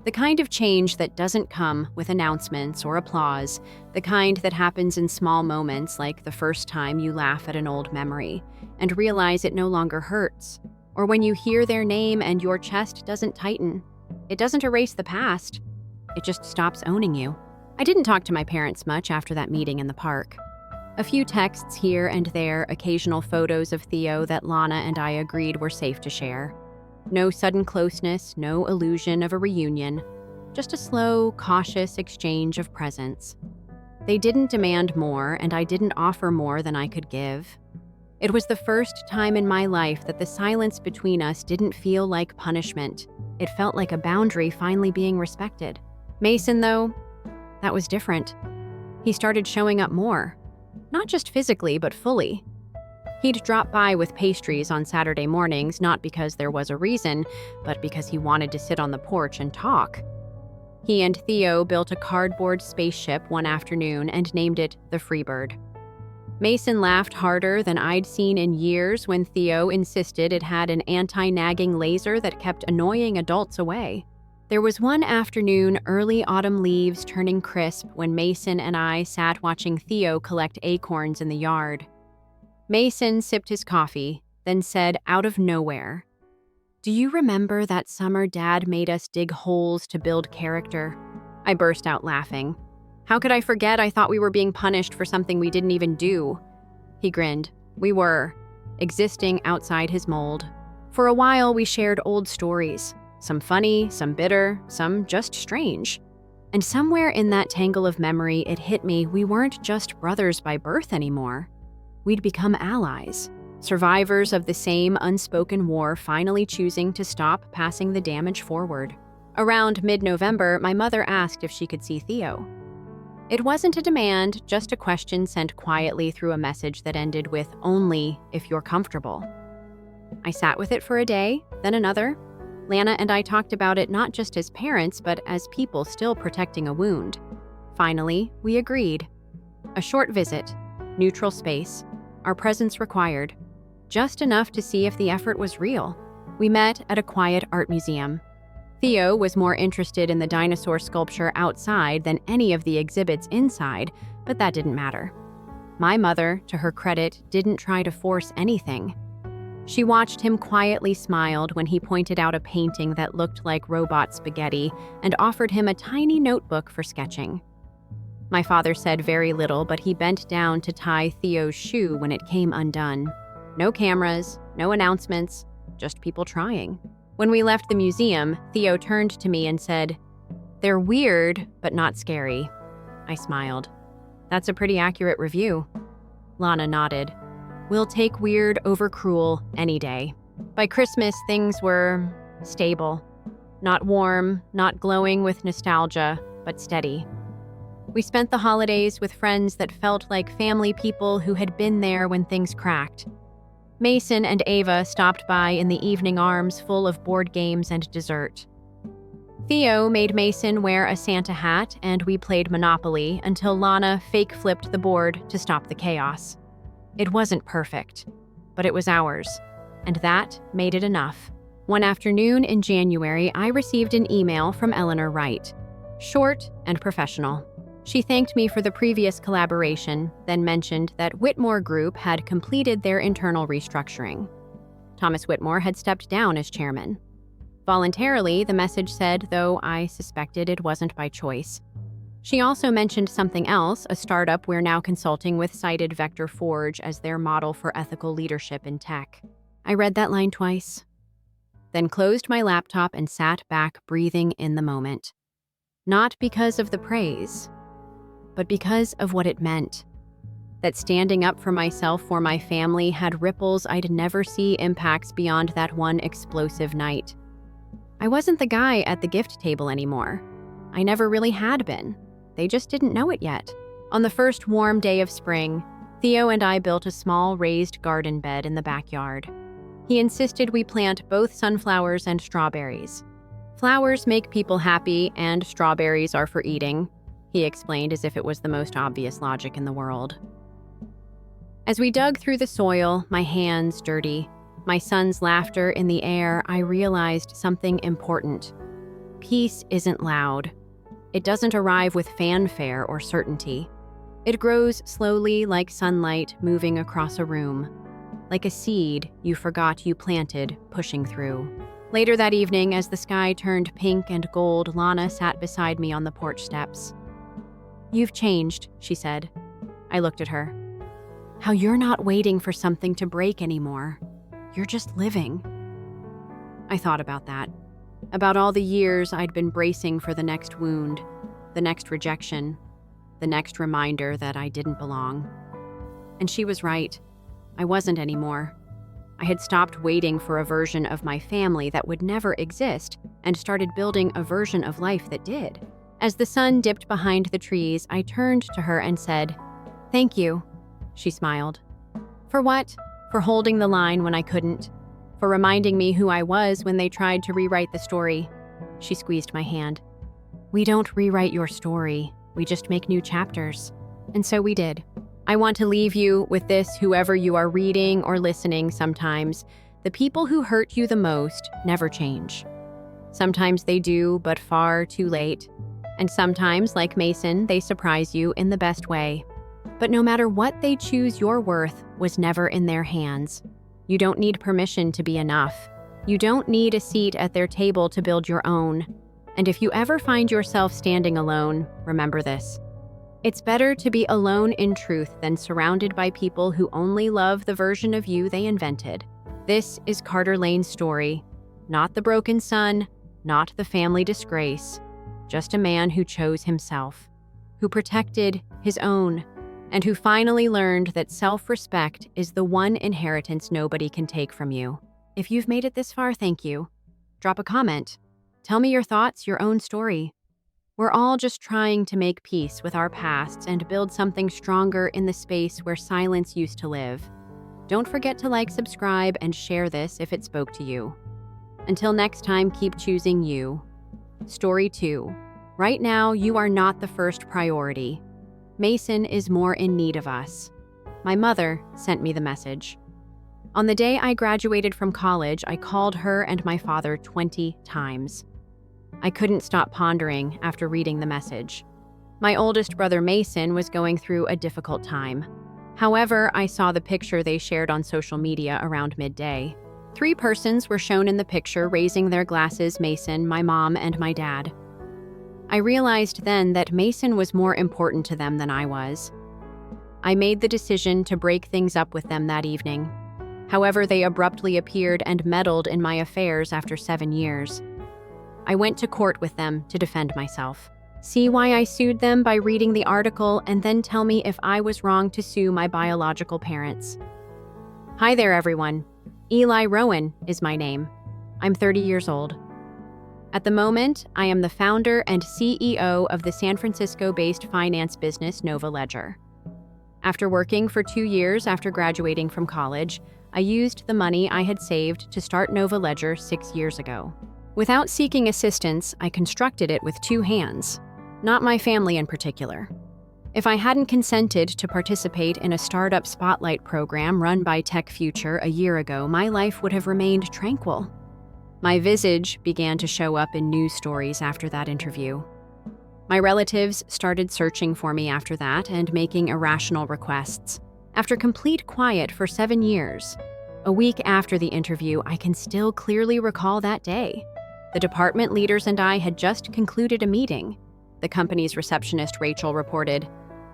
The kind of change that doesn't come with announcements or applause, the kind that happens in small moments like the first time you laugh at an old memory and realize it no longer hurts, or when you hear their name and your chest doesn't tighten. It doesn't erase the past. It just stops owning you. I didn't talk to my parents much after that meeting in the park. A few texts here and there, occasional photos of Theo that Lana and I agreed were safe to share. No sudden closeness, no illusion of a reunion, just a slow, cautious exchange of presence. They didn't demand more, and I didn't offer more than I could give. It was the first time in my life that the silence between us didn't feel like punishment. It felt like a boundary finally being respected. Mason, though, that was different. He started showing up more. Not just physically, but fully. He'd drop by with pastries on Saturday mornings, not because there was a reason, but because he wanted to sit on the porch and talk. He and Theo built a cardboard spaceship one afternoon and named it the Freebird. Mason laughed harder than I'd seen in years when Theo insisted it had an anti-nagging laser that kept annoying adults away. There was one afternoon, early autumn leaves turning crisp, when Mason and I sat watching Theo collect acorns in the yard. Mason sipped his coffee, then said out of nowhere, "Do you remember that summer Dad made us dig holes to build character?" I burst out laughing. How could I forget? I thought we were being punished for something we didn't even do. He grinned. We were, existing outside his mold. For a while, we shared old stories. Some funny, some bitter, some just strange. And somewhere in that tangle of memory, it hit me we weren't just brothers by birth anymore. We'd become allies, survivors of the same unspoken war, finally choosing to stop passing the damage forward. Around mid-November, my mother asked if she could see Theo. It wasn't a demand, just a question sent quietly through a message that ended with "only if you're comfortable." I sat with it for a day, then another. Lana and I talked about it not just as parents, but as people still protecting a wound. Finally, we agreed. A short visit, neutral space, our presence required, just enough to see if the effort was real. We met at a quiet art museum. Theo was more interested in the dinosaur sculpture outside than any of the exhibits inside, but that didn't matter. My mother, to her credit, didn't try to force anything. She watched him quietly smiled when he pointed out a painting that looked like robot spaghetti and offered him a tiny notebook for sketching. My father said very little, but he bent down to tie Theo's shoe when it came undone. No cameras, no announcements, just people trying. When we left the museum, Theo turned to me and said, "They're weird, but not scary." I smiled. "That's a pretty accurate review." Lana nodded. "We'll take weird over cruel any day." By Christmas, things were stable. Not warm, not glowing with nostalgia, but steady. We spent the holidays with friends that felt like family people who had been there when things cracked. Mason and Ava stopped by in the evening arms full of board games and dessert. Theo made Mason wear a Santa hat, and we played Monopoly until Lana fake-flipped the board to stop the chaos. It wasn't perfect, but it was ours, and that made it enough. One afternoon in January, I received an email from Eleanor Wright. Short and professional. She thanked me for the previous collaboration, then mentioned that Whitmore Group had completed their internal restructuring. Thomas Whitmore had stepped down as chairman. Voluntarily, the message said, though I suspected it wasn't by choice. She also mentioned something else, a startup we're now consulting with cited Vector Forge as their model for ethical leadership in tech. I read that line twice, then closed my laptop and sat back, breathing in the moment. Not because of the praise, but because of what it meant. That standing up for myself, for my family, had ripples I'd never see impacts beyond that one explosive night. I wasn't the guy at the gift table anymore. I never really had been. They just didn't know it yet. On the first warm day of spring, Theo and I built a small raised garden bed in the backyard. He insisted we plant both sunflowers and strawberries. Flowers make people happy, and strawberries are for eating, he explained as if it was the most obvious logic in the world. As we dug through the soil, my hands dirty, my son's laughter in the air, I realized something important. Peace isn't loud. It doesn't arrive with fanfare or certainty. It grows slowly like sunlight moving across a room, like a seed you forgot you planted pushing through. Later that evening, as the sky turned pink and gold, Lana sat beside me on the porch steps. "You've changed," she said. I looked at her. "How you're not waiting for something to break anymore. You're just living." I thought about that. About all the years I'd been bracing for the next wound, the next rejection, the next reminder that I didn't belong. And she was right. I wasn't anymore. I had stopped waiting for a version of my family that would never exist and started building a version of life that did. As the sun dipped behind the trees, I turned to her and said, "Thank you." She smiled. "For what? For holding the line when I couldn't. For reminding me who I was when they tried to rewrite the story." She squeezed my hand. "We don't rewrite your story. We just make new chapters." And so we did. I want to leave you with this, whoever you are reading or listening sometimes. The people who hurt you the most never change. Sometimes they do, but far too late. And sometimes, like Mason, they surprise you in the best way. But no matter what they choose, your worth was never in their hands. You don't need permission to be enough. You don't need a seat at their table to build your own. And if you ever find yourself standing alone, remember this. It's better to be alone in truth than surrounded by people who only love the version of you they invented. This is Carter Lane's story. Not the broken son, not the family disgrace. Just a man who chose himself, who protected his own, and who finally learned that self-respect is the one inheritance nobody can take from you. If you've made it this far, thank you. Drop a comment. Tell me your thoughts, your own story. We're all just trying to make peace with our pasts and build something stronger in the space where silence used to live. Don't forget to like, subscribe, and share this if it spoke to you. Until next time, keep choosing you. Story 2. Right now, you are not the first priority. Mason is more in need of us. My mother sent me the message. On the day I graduated from college, I called her and my father 20 times. I couldn't stop pondering after reading the message. My oldest brother Mason was going through a difficult time. However, I saw the picture they shared on social media around midday. 3 persons were shown in the picture raising their glasses: Mason, my mom, and my dad. I realized then that Mason was more important to them than I was. I made the decision to break things up with them that evening. However, they abruptly appeared and meddled in my affairs after 7 years. I went to court with them to defend myself. See why I sued them by reading the article, and then tell me if I was wrong to sue my biological parents. Hi there, everyone. Eli Rowan is my name. I'm 30 years old. At the moment, I am the founder and CEO of the San Francisco-based finance business Nova Ledger. After working for 2 years after graduating from college, I used the money I had saved to start Nova Ledger 6 years ago. Without seeking assistance, I constructed it with 2 hands, not my family in particular. If I hadn't consented to participate in a startup spotlight program run by Tech Future a year ago, my life would have remained tranquil. My visage began to show up in news stories after that interview. My relatives started searching for me after that and making irrational requests. After complete quiet for 7 years, a week after the interview, I can still clearly recall that day. The department leaders and I had just concluded a meeting. The company's receptionist, Rachel, reported,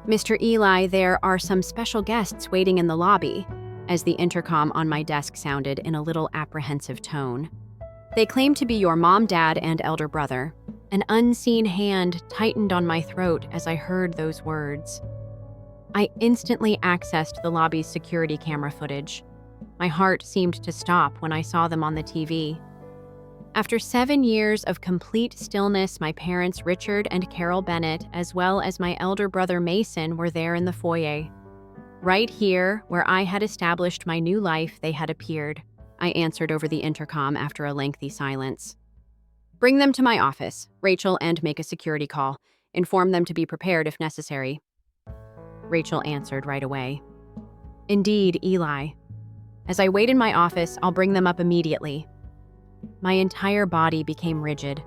"Mr. Eli, there are some special guests waiting in the lobby," as the intercom on my desk sounded in a little apprehensive tone. "They claim to be your mom, dad, and elder brother." An unseen hand tightened on my throat as I heard those words. I instantly accessed the lobby's security camera footage. My heart seemed to stop when I saw them on the TV. After 7 years of complete stillness, my parents, Richard and Carol Bennett, as well as my elder brother Mason, were there in the foyer. Right here, where I had established my new life, they had appeared. I answered over the intercom after a lengthy silence. "Bring them to my office, Rachel, and make a security call. Inform them to be prepared if necessary." Rachel answered right away. "Indeed, Eli. As I wait in my office, I'll bring them up immediately." My entire body became rigid.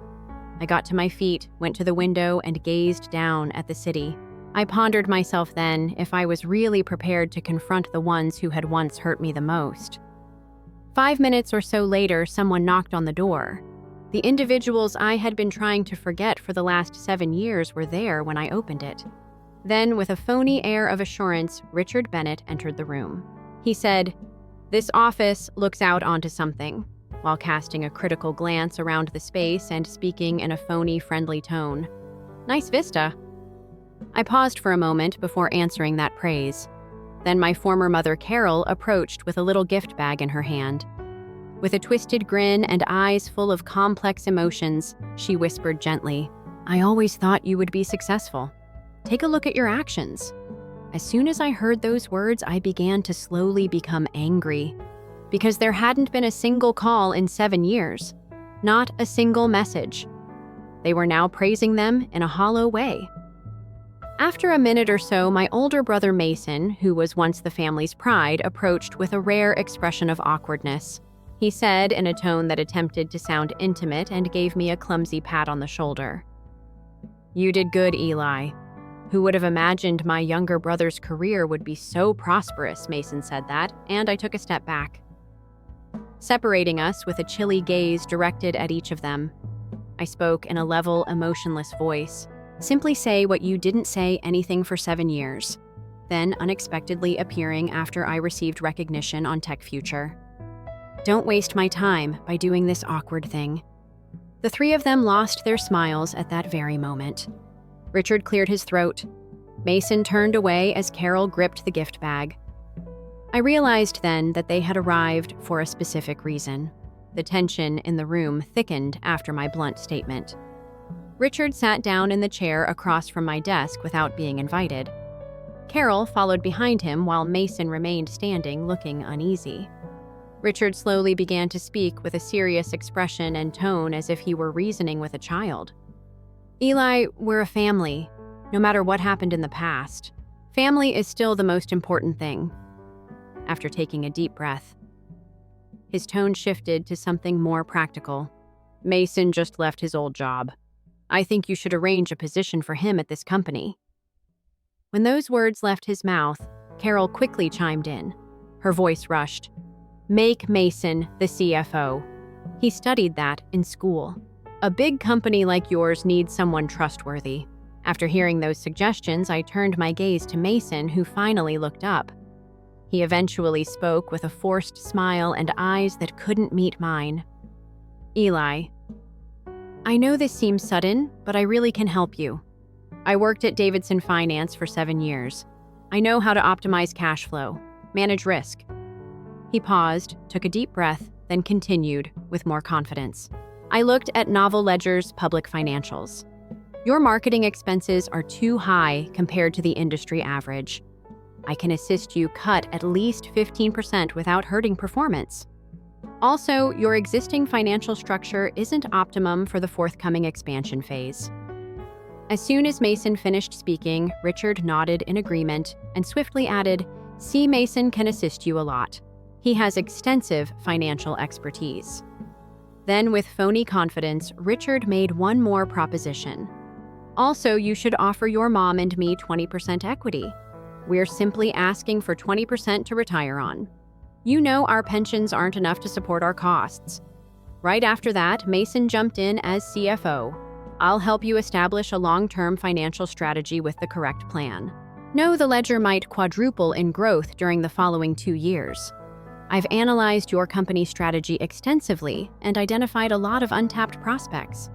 I got to my feet, went to the window, and gazed down at the city. I pondered myself then if I was really prepared to confront the ones who had once hurt me the most. 5 minutes or so later, someone knocked on the door. The individuals I had been trying to forget for the last 7 years were there when I opened it. Then, with a phony air of assurance, Richard Bennett entered the room. He said, "This office looks out onto something," while casting a critical glance around the space and speaking in a phony, friendly tone. "Nice vista." I paused for a moment before answering that praise. Then my former mother, Carol, approached with a little gift bag in her hand. With a twisted grin and eyes full of complex emotions, she whispered gently, "I always thought you would be successful. Take a look at your actions." As soon as I heard those words, I began to slowly become angry. Because there hadn't been a single call in 7 years. Not a single message. They were now praising them in a hollow way. After a minute or so, my older brother Mason, who was once the family's pride, approached with a rare expression of awkwardness. He said in a tone that attempted to sound intimate and gave me a clumsy pat on the shoulder. "You did good, Eli. Who would have imagined my younger brother's career would be so prosperous?" Mason said that, and I took a step back, separating us with a chilly gaze directed at each of them. I spoke in a level, emotionless voice. "Simply say what you didn't say anything for 7 years." Then unexpectedly appearing after I received recognition on Tech Future. "Don't waste my time by doing this awkward thing." The 3 of them lost their smiles at that very moment. Richard cleared his throat. Mason turned away as Carol gripped the gift bag. I realized then that they had arrived for a specific reason. The tension in the room thickened after my blunt statement. Richard sat down in the chair across from my desk without being invited. Carol followed behind him while Mason remained standing, looking uneasy. Richard slowly began to speak with a serious expression and tone as if he were reasoning with a child. "Eli, we're a family, no matter what happened in the past. Family is still the most important thing." After taking a deep breath, his tone shifted to something more practical. "Mason just left his old job. I think you should arrange a position for him at this company." When those words left his mouth, Carol quickly chimed in. Her voice rushed. Make Mason the CFO. He studied that in school. A big company like yours needs someone trustworthy. After hearing those suggestions, I turned my gaze to Mason, who finally looked up. He eventually spoke with a forced smile and eyes that couldn't meet mine. Eli, I know this seems sudden, but I really can help you. I worked at Davidson Finance for 7 years. I know how to optimize cash flow, manage risk. He paused, took a deep breath, then continued with more confidence. I looked at Novel Ledger's public financials. Your marketing expenses are too high compared to the industry average. I can assist you cut at least 15% without hurting performance. Also, your existing financial structure isn't optimum for the forthcoming expansion phase. As soon as Mason finished speaking, Richard nodded in agreement and swiftly added, C. Mason can assist you a lot. He has extensive financial expertise. Then, with phony confidence, Richard made one more proposition. Also, you should offer your mom and me 20% equity. We're simply asking for 20% to retire on. You know our pensions aren't enough to support our costs. Right after that, Mason jumped in as CFO. I'll help you establish a long-term financial strategy with the correct plan. Know the ledger might quadruple in growth during the following 2 years. I've analyzed your company's strategy extensively and identified a lot of untapped prospects.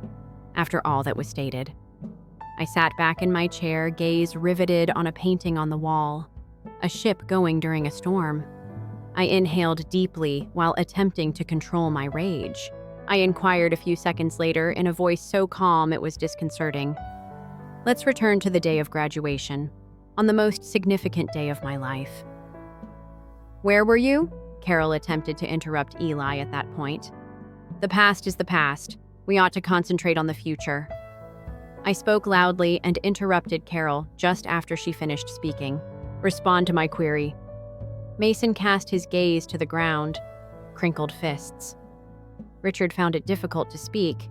After all that was stated, I sat back in my chair, gaze riveted on a painting on the wall, a ship going during a storm. I inhaled deeply while attempting to control my rage. I inquired a few seconds later in a voice so calm it was disconcerting. Let's return to the day of graduation, on the most significant day of my life. Where were you? Carol attempted to interrupt Eli at that point. The past is the past. We ought to concentrate on the future. I spoke loudly and interrupted Carol just after she finished speaking. Respond to my query. Mason cast his gaze to the ground, crinkled fists. Richard found it difficult to speak.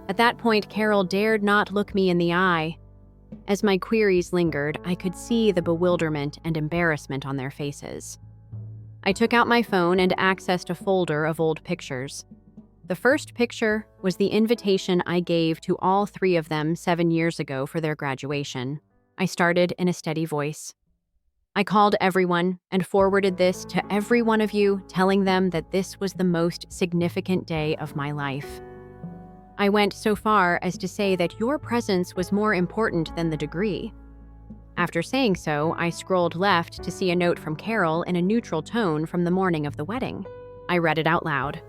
At that point, Carol dared not look me in the eye. As my queries lingered, I could see the bewilderment and embarrassment on their faces. I took out my phone and accessed a folder of old pictures. The first picture was the invitation I gave to all 3 of them 7 years ago for their graduation. I started in a steady voice. I called everyone and forwarded this to every one of you, telling them that this was the most significant day of my life. I went so far as to say that your presence was more important than the degree. After saying so, I scrolled left to see a note from Carol in a neutral tone from the morning of the wedding. I read it out loud.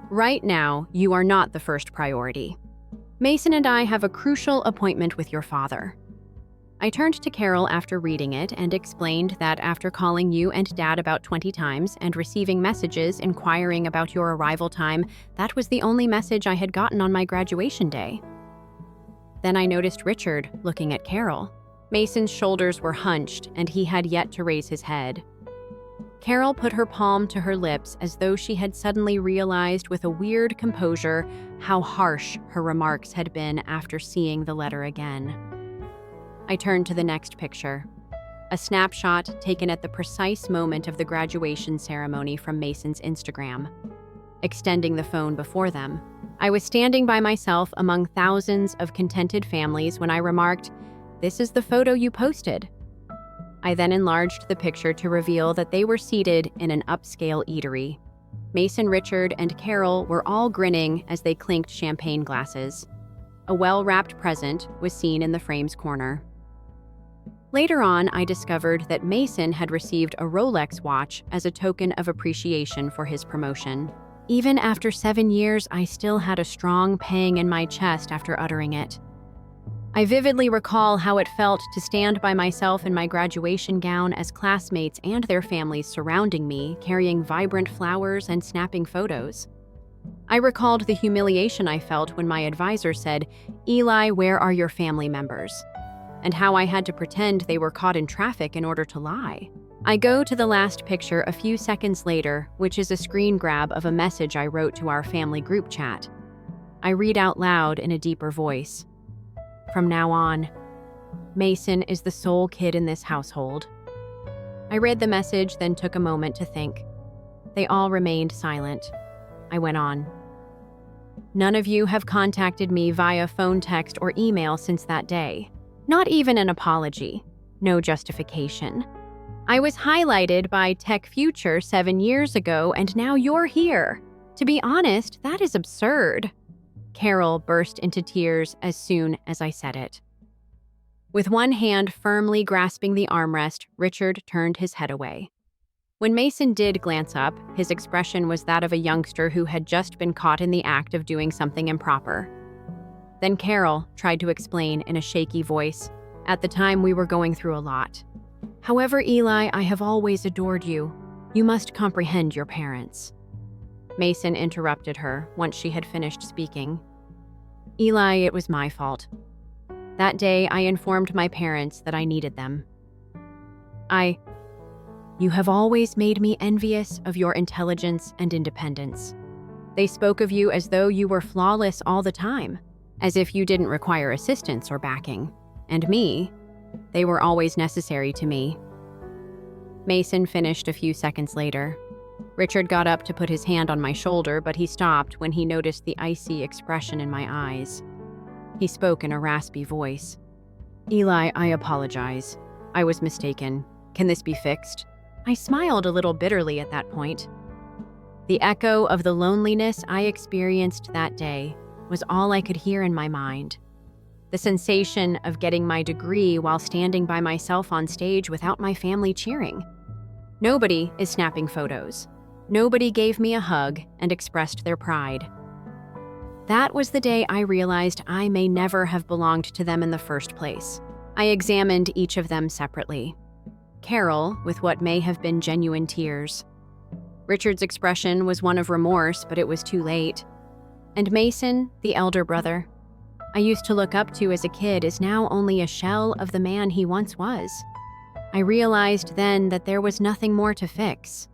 Right now, you are not the first priority. Mason and I have a crucial appointment with your father. I turned to Carol after reading it and explained that after calling you and Dad about 20 times and receiving messages inquiring about your arrival time, that was the only message I had gotten on my graduation day. Then I noticed Richard looking at Carol. Mason's shoulders were hunched and he had yet to raise his head. Carol put her palm to her lips as though she had suddenly realized with a weird composure how harsh her remarks had been after seeing the letter again. I turned to the next picture, a snapshot taken at the precise moment of the graduation ceremony from Mason's Instagram. Extending the phone before them, I was standing by myself among thousands of contented families when I remarked, "This is the photo you posted." I then enlarged the picture to reveal that they were seated in an upscale eatery. Mason, Richard, and Carol were all grinning as they clinked champagne glasses. A well-wrapped present was seen in the frame's corner. Later on, I discovered that Mason had received a Rolex watch as a token of appreciation for his promotion. Even after 7 years, I still had a strong pang in my chest after uttering it. I vividly recall how it felt to stand by myself in my graduation gown as classmates and their families surrounding me, carrying vibrant flowers and snapping photos. I recalled the humiliation I felt when my advisor said, "Eli, where are your family members?" and how I had to pretend they were caught in traffic in order to lie. I go to the last picture a few seconds later, which is a screen grab of a message I wrote to our family group chat. I read out loud in a deeper voice. From now on, Mason is the sole kid in this household. I read the message, then took a moment to think. They all remained silent. I went on. None of you have contacted me via phone, text, or email since that day. Not even an apology. No justification. I was highlighted by Tech Future 7 years ago, and now you're here. To be honest, that is absurd. Carol burst into tears as soon as I said it. With one hand firmly grasping the armrest, Richard turned his head away. When Mason did glance up, his expression was that of a youngster who had just been caught in the act of doing something improper. Then Carol tried to explain in a shaky voice, "At the time, we were going through a lot. However, Eli, I have always adored you. You must comprehend your parents." Mason interrupted her once she had finished speaking. "Eli, it was my fault. That day, I informed my parents that I needed them. You have always made me envious of your intelligence and independence. They spoke of you as though you were flawless all the time, as if you didn't require assistance or backing. And me, they were always necessary to me." Mason finished a few seconds later. Richard got up to put his hand on my shoulder, but he stopped when he noticed the icy expression in my eyes. He spoke in a raspy voice. "Eli, I apologize. I was mistaken. Can this be fixed?" I smiled a little bitterly at that point. The echo of the loneliness I experienced that day was all I could hear in my mind. The sensation of getting my degree while standing by myself on stage without my family cheering. Nobody is snapping photos. Nobody gave me a hug and expressed their pride. That was the day I realized I may never have belonged to them in the first place. I examined each of them separately. Carol, with what may have been genuine tears. Richard's expression was one of remorse, but it was too late. And Mason, the elder brother, I used to look up to as a kid, is now only a shell of the man he once was. I realized then that there was nothing more to fix.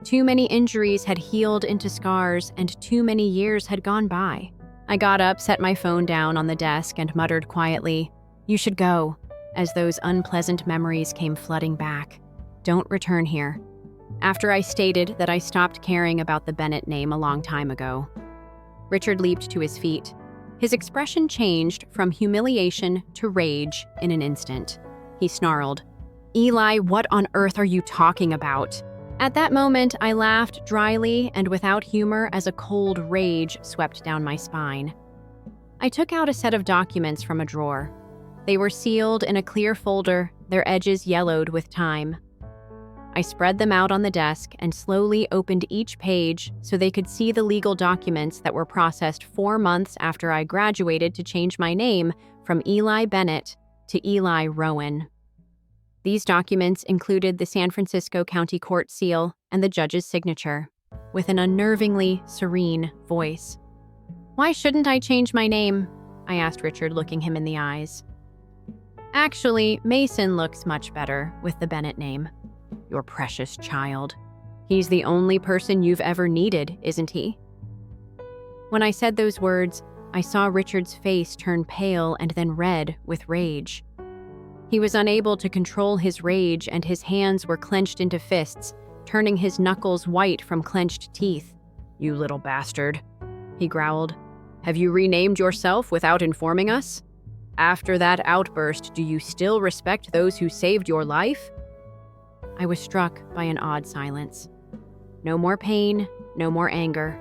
Too many injuries had healed into scars, and too many years had gone by. I got up, set my phone down on the desk, and muttered quietly, "You should go," as those unpleasant memories came flooding back. "Don't return here." After I stated that I stopped caring about the Bennett name a long time ago. Richard leaped to his feet. His expression changed from humiliation to rage in an instant. He snarled, "Eli, what on earth are you talking about?" At that moment, I laughed dryly and without humor as a cold rage swept down my spine. I took out a set of documents from a drawer. They were sealed in a clear folder, their edges yellowed with time. I spread them out on the desk and slowly opened each page so they could see the legal documents that were processed 4 months after I graduated to change my name from Eli Bennett to Eli Rowan. These documents included the San Francisco County Court seal and the judge's signature, with an unnervingly serene voice. "Why shouldn't I change my name?" I asked Richard, looking him in the eyes. "Actually, Mason looks much better with the Bennett name. Your precious child. He's the only person you've ever needed, isn't he?" When I said those words, I saw Richard's face turn pale and then red with rage. He was unable to control his rage, and his hands were clenched into fists, turning his knuckles white from clenched teeth. "You little bastard," he growled. "Have you renamed yourself without informing us? After that outburst, do you still respect those who saved your life?" I was struck by an odd silence. No more pain, no more anger.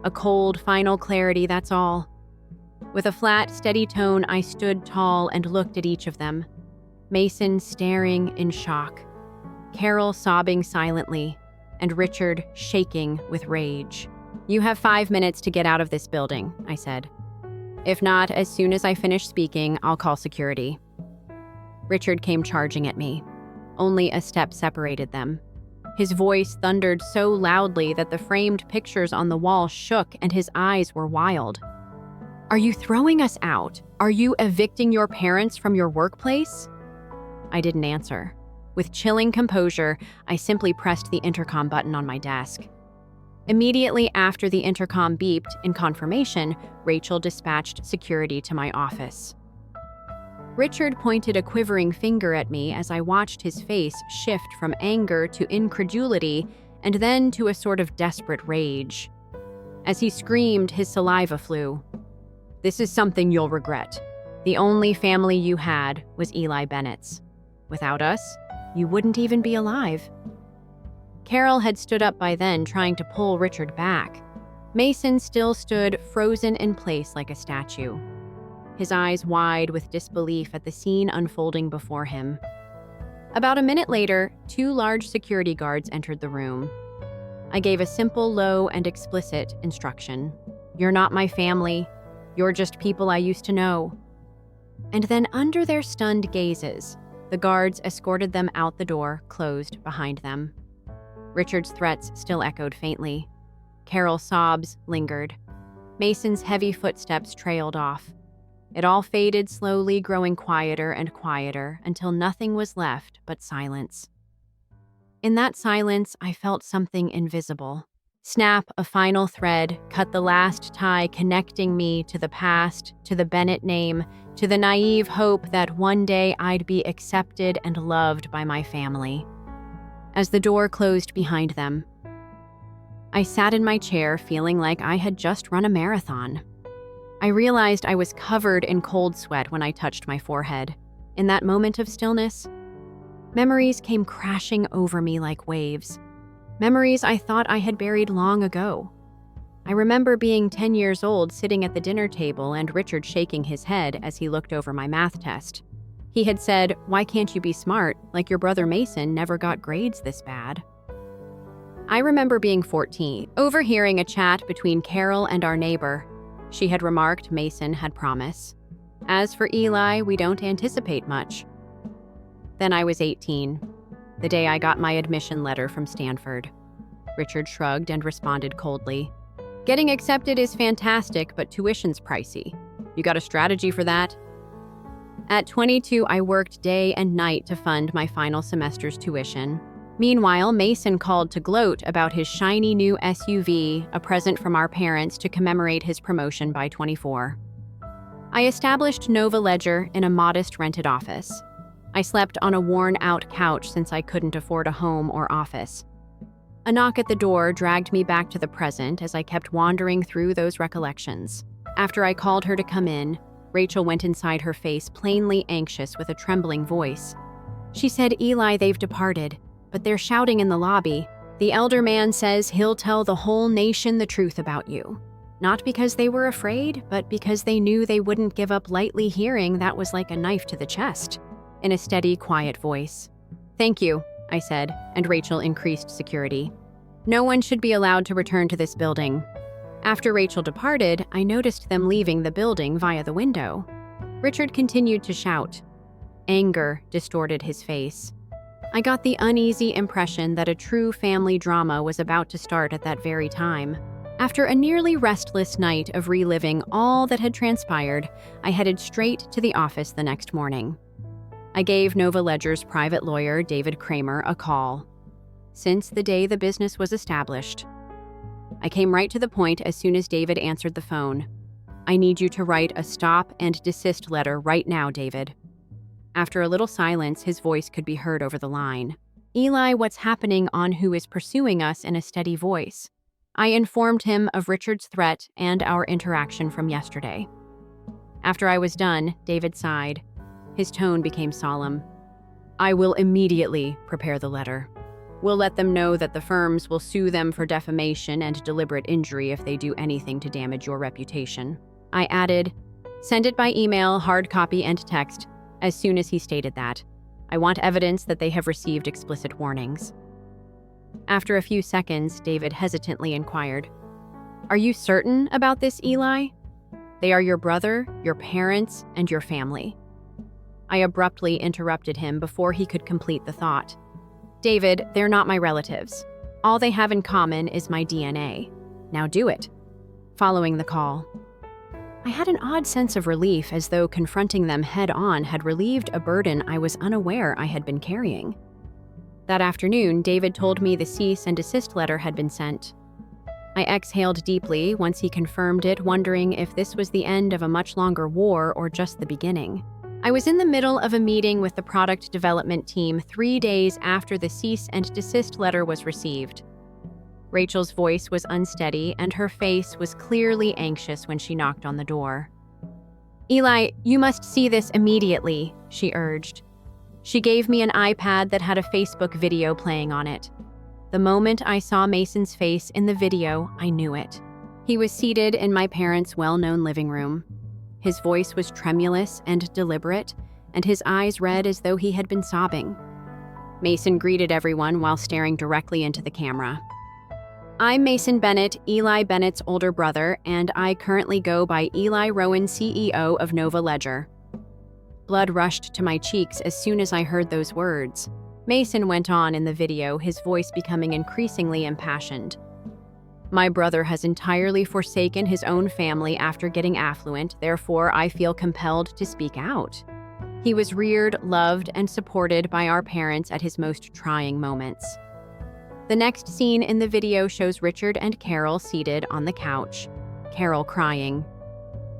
A cold, final clarity, that's all. With a flat, steady tone, I stood tall and looked at each of them. Mason staring in shock, Carol sobbing silently, and Richard shaking with rage. "You have 5 minutes to get out of this building," I said. "If not, as soon as I finish speaking, I'll call security." Richard came charging at me. Only a step separated them. His voice thundered so loudly that the framed pictures on the wall shook and his eyes were wild. "Are you throwing us out? Are you evicting your parents from your workplace?" I didn't answer. With chilling composure, I simply pressed the intercom button on my desk. Immediately after the intercom beeped in confirmation, Rachel dispatched security to my office. Richard pointed a quivering finger at me as I watched his face shift from anger to incredulity and then to a sort of desperate rage. As he screamed, his saliva flew. "This is something you'll regret. The only family you had was Eli Bennett's. Without us, you wouldn't even be alive." Carol had stood up by then, trying to pull Richard back. Mason still stood frozen in place like a statue, his eyes wide with disbelief at the scene unfolding before him. About a minute later, 2 large security guards entered the room. I gave a simple, low, and explicit instruction. "You're not my family. You're just people I used to know." And then, under their stunned gazes, the guards escorted them out the door, closed behind them. Richard's threats still echoed faintly. Carol's sobs lingered. Mason's heavy footsteps trailed off. It all faded slowly, growing quieter and quieter until nothing was left but silence. In that silence, I felt something invisible. Snap a final thread, cut the last tie connecting me to the past, to the Bennett name, to the naive hope that one day I'd be accepted and loved by my family. As the door closed behind them, I sat in my chair feeling like I had just run a marathon. I realized I was covered in cold sweat when I touched my forehead. In that moment of stillness, memories came crashing over me like waves. Memories I thought I had buried long ago. I remember being 10 years old, sitting at the dinner table and Richard shaking his head as he looked over my math test. He had said, "Why can't you be smart? Like your brother Mason never got grades this bad." I remember being 14, overhearing a chat between Carol and our neighbor. She had remarked Mason had promise. As for Eli, we don't anticipate much. Then I was 18, the day I got my admission letter from Stanford. Richard shrugged and responded coldly. "Getting accepted is fantastic, but tuition's pricey. You got a strategy for that?" At 22, I worked day and night to fund my final semester's tuition. Meanwhile, Mason called to gloat about his shiny new SUV, a present from our parents to commemorate his promotion by 24. I established Nova Ledger in a modest rented office. I slept on a worn-out couch since I couldn't afford a home or office. A knock at the door dragged me back to the present as I kept wandering through those recollections. After I called her to come in, Rachel went inside, her face plainly anxious with a trembling voice. She said, "Eli, they've departed, but they're shouting in the lobby. The elder man says he'll tell the whole nation the truth about you. Not because they were afraid, but because they knew they wouldn't give up lightly. Hearing that was like a knife to the chest." In a steady, quiet voice. "Thank you," I said, and Rachel increased security. "No one should be allowed to return to this building." After Rachel departed, I noticed them leaving the building via the window. Richard continued to shout. Anger distorted his face. I got the uneasy impression that a true family drama was about to start at that very time. After a nearly restless night of reliving all that had transpired, I headed straight to the office the next morning. I gave Nova Ledger's private lawyer, David Kramer, a call. Since the day the business was established, I came right to the point as soon as David answered the phone. "I need you to write a stop and desist letter right now, David." After a little silence, his voice could be heard over the line. "Eli, what's happening on who is pursuing us?" in a steady voice. I informed him of Richard's threat and our interaction from yesterday. After I was done, David sighed. His tone became solemn. "I will immediately prepare the letter. We'll let them know that the firms will sue them for defamation and deliberate injury if they do anything to damage your reputation." I added, "Send it by email, hard copy, and text." As soon as he stated that, "I want evidence that they have received explicit warnings." After a few seconds, David hesitantly inquired, "Are you certain about this, Eli? They are your brother, your parents, and your family." I abruptly interrupted him before he could complete the thought. "David, they're not my relatives. All they have in common is my DNA. Now do it." Following the call, I had an odd sense of relief, as though confronting them head-on had relieved a burden I was unaware I had been carrying. That afternoon, David told me the cease and desist letter had been sent. I exhaled deeply once he confirmed it, wondering if this was the end of a much longer war or just the beginning. I was in the middle of a meeting with the product development team 3 days after the cease and desist letter was received. Rachel's voice was unsteady, and her face was clearly anxious when she knocked on the door. "Eli, you must see this immediately," she urged. She gave me an iPad that had a Facebook video playing on it. The moment I saw Mason's face in the video, I knew it. He was seated in my parents' well-known living room. His voice was tremulous and deliberate, and his eyes red as though he had been sobbing. Mason greeted everyone while staring directly into the camera. "I'm Mason Bennett, Eli Bennett's older brother, and I currently go by Eli Rowan, CEO of Nova Ledger." Blood rushed to my cheeks as soon as I heard those words. Mason went on in the video, his voice becoming increasingly impassioned. "My brother has entirely forsaken his own family after getting affluent, therefore I feel compelled to speak out. He was reared, loved, and supported by our parents at his most trying moments." The next scene in the video shows Richard and Carol seated on the couch, Carol crying.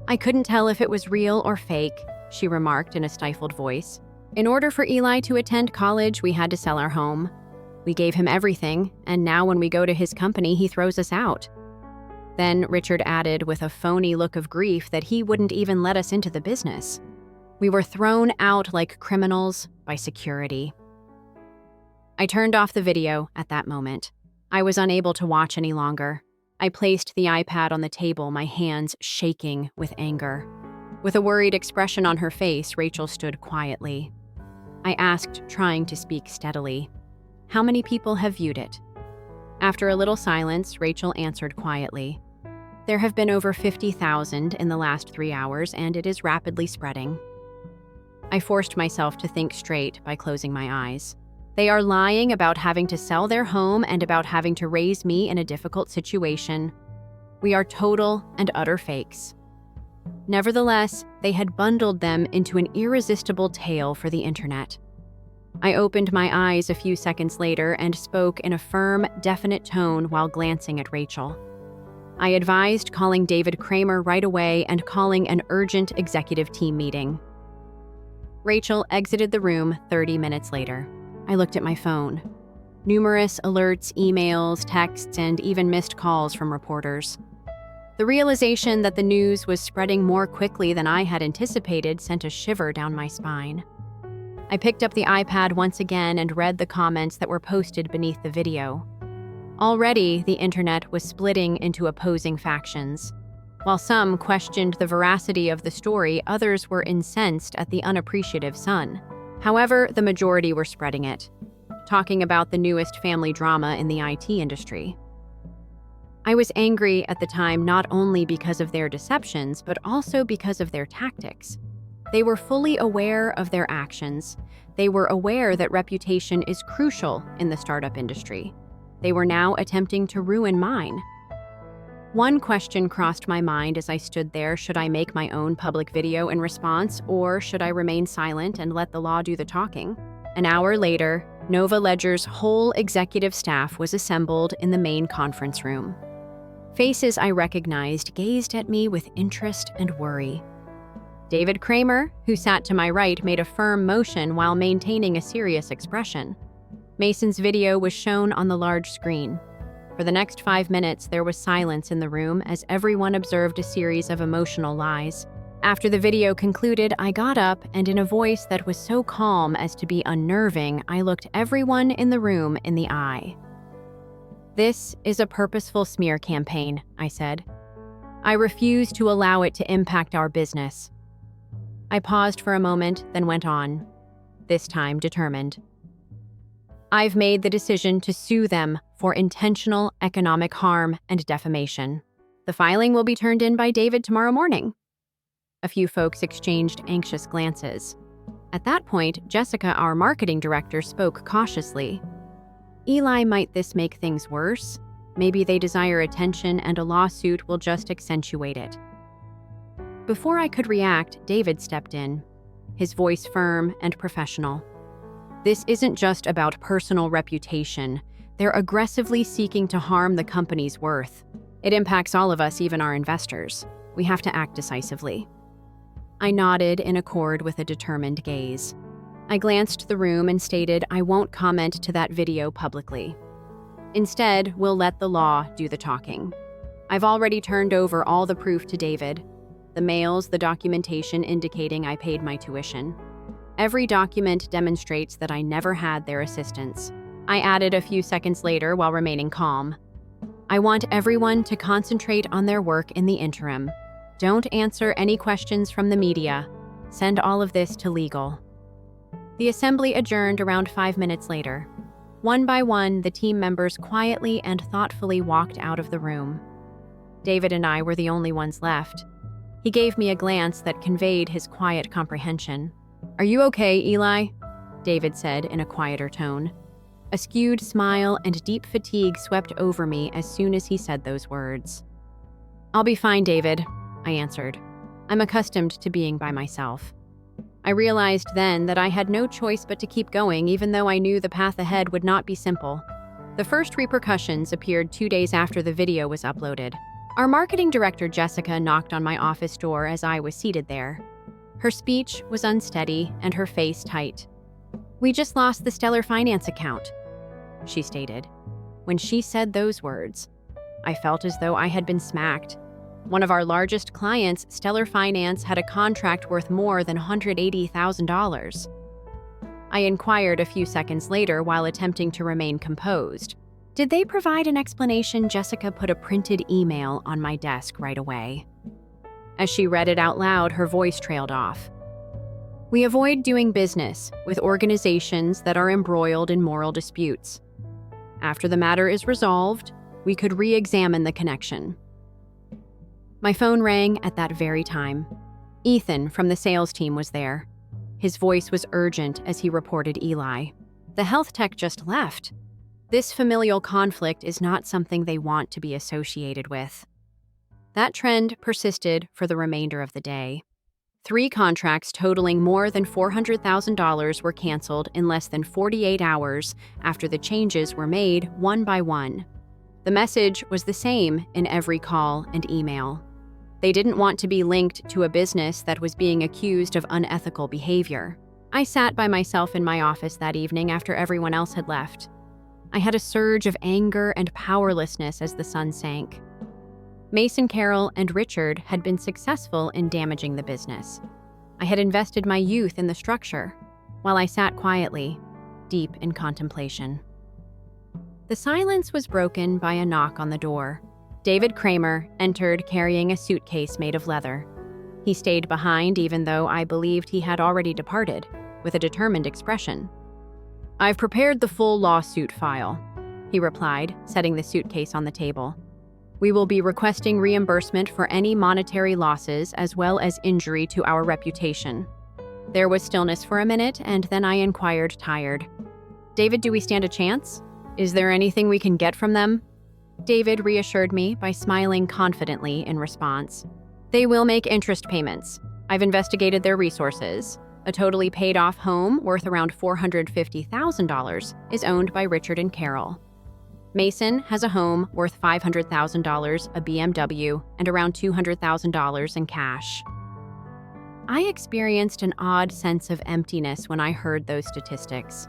"I couldn't tell if it was real or fake," she remarked in a stifled voice. "In order for Eli to attend college, we had to sell our home. We gave him everything, and now when we go to his company, he throws us out." Then Richard added with a phony look of grief that he wouldn't even let us into the business. "We were thrown out like criminals by security." I turned off the video at that moment. I was unable to watch any longer. I placed the iPad on the table, my hands shaking with anger. With a worried expression on her face, Rachel stood quietly. I asked, trying to speak steadily, "How many people have viewed it?" After a little silence, Rachel answered quietly, "There have been over 50,000 in the last 3 hours, and it is rapidly spreading." I forced myself to think straight by closing my eyes. They are lying about having to sell their home and about having to raise me in a difficult situation. We are total and utter fakes. Nevertheless, they had bundled them into an irresistible tale for the internet. I opened my eyes a few seconds later and spoke in a firm, definite tone while glancing at Rachel. I advised calling David Kramer right away and calling an urgent executive team meeting. Rachel exited the room 30 minutes later. I looked at my phone. Numerous alerts, emails, texts, and even missed calls from reporters. The realization that the news was spreading more quickly than I had anticipated sent a shiver down my spine. I picked up the iPad once again and read the comments that were posted beneath the video. Already, the internet was splitting into opposing factions. While some questioned the veracity of the story, others were incensed at the unappreciative son. However, the majority were spreading it, talking about the newest family drama in the IT industry. I was angry at the time not only because of their deceptions, but also because of their tactics. They were fully aware of their actions. They were aware that reputation is crucial in the startup industry. They were now attempting to ruin mine. One question crossed my mind as I stood there: should I make my own public video in response, or should I remain silent and let the law do the talking? An hour later, Nova Ledger's whole executive staff was assembled in the main conference room. Faces I recognized gazed at me with interest and worry. David Kramer, who sat to my right, made a firm motion while maintaining a serious expression. Mason's video was shown on the large screen. For the next 5 minutes, there was silence in the room as everyone observed a series of emotional lies. After the video concluded, I got up and in a voice that was so calm as to be unnerving, I looked everyone in the room in the eye. "This is a purposeful smear campaign," I said. "I refuse to allow it to impact our business." I paused for a moment, then went on, this time determined. "I've made the decision to sue them for intentional economic harm and defamation. The filing will be turned in by David tomorrow morning." A few folks exchanged anxious glances. At that point, Jessica, our marketing director, spoke cautiously. "Eli, might this make things worse? Maybe they desire attention and a lawsuit will just accentuate it." Before I could react, David stepped in, his voice firm and professional. "This isn't just about personal reputation. They're aggressively seeking to harm the company's worth. It impacts all of us, even our investors. We have to act decisively." I nodded in accord with a determined gaze. I glanced the room and stated I won't comment to that video publicly. Instead, we'll let the law do the talking. I've already turned over all the proof to David. The mails, the documentation indicating I paid my tuition. Every document demonstrates that I never had their assistance. I added a few seconds later while remaining calm. I want everyone to concentrate on their work in the interim. Don't answer any questions from the media. Send all of this to legal. The assembly adjourned around 5 minutes later. One by one, the team members quietly and thoughtfully walked out of the room. David and I were the only ones left. He gave me a glance that conveyed his quiet comprehension. "Are you okay, Eli?" David said in a quieter tone. A skewed smile and deep fatigue swept over me as soon as he said those words. "I'll be fine, David," I answered. I'm accustomed to being by myself. I realized then that I had no choice but to keep going, even though I knew the path ahead would not be simple. The first repercussions appeared 2 days after the video was uploaded. Our marketing director, Jessica, knocked on my office door as I was seated there. Her speech was unsteady and her face tight. "We just lost the Stellar Finance account," she stated. When she said those words, I felt as though I had been smacked. One of our largest clients, Stellar Finance, had a contract worth more than $180,000. I inquired a few seconds later while attempting to remain composed. Did they provide an explanation? Jessica put a printed email on my desk right away. As she read it out loud, her voice trailed off. "We avoid doing business with organizations that are embroiled in moral disputes. After the matter is resolved, we could re-examine the connection." My phone rang at that very time. Ethan from the sales team was there. His voice was urgent as he reported Eli. "The health tech just left. This familial conflict is not something they want to be associated with." That trend persisted for the remainder of the day. 3 contracts totaling more than $400,000 were canceled in less than 48 hours after the changes were made one by one. The message was the same in every call and email. They didn't want to be linked to a business that was being accused of unethical behavior. I sat by myself in my office that evening after everyone else had left. I had a surge of anger and powerlessness as the sun sank. Mason, Carol, and Richard had been successful in damaging the business. I had invested my youth in the structure, while I sat quietly, deep in contemplation. The silence was broken by a knock on the door. David Kramer entered carrying a suitcase made of leather. He stayed behind even though I believed he had already departed, with a determined expression. "I've prepared the full lawsuit file," he replied, setting the suitcase on the table. "We will be requesting reimbursement for any monetary losses as well as injury to our reputation." There was stillness for a minute, and then I inquired, tired. "David, do we stand a chance? Is there anything we can get from them?" David reassured me by smiling confidently in response. "They will make interest payments. I've investigated their resources. A totally paid-off home worth around $450,000 is owned by Richard and Carol. Mason has a home worth $500,000, a BMW, and around $200,000 in cash." I experienced an odd sense of emptiness when I heard those statistics.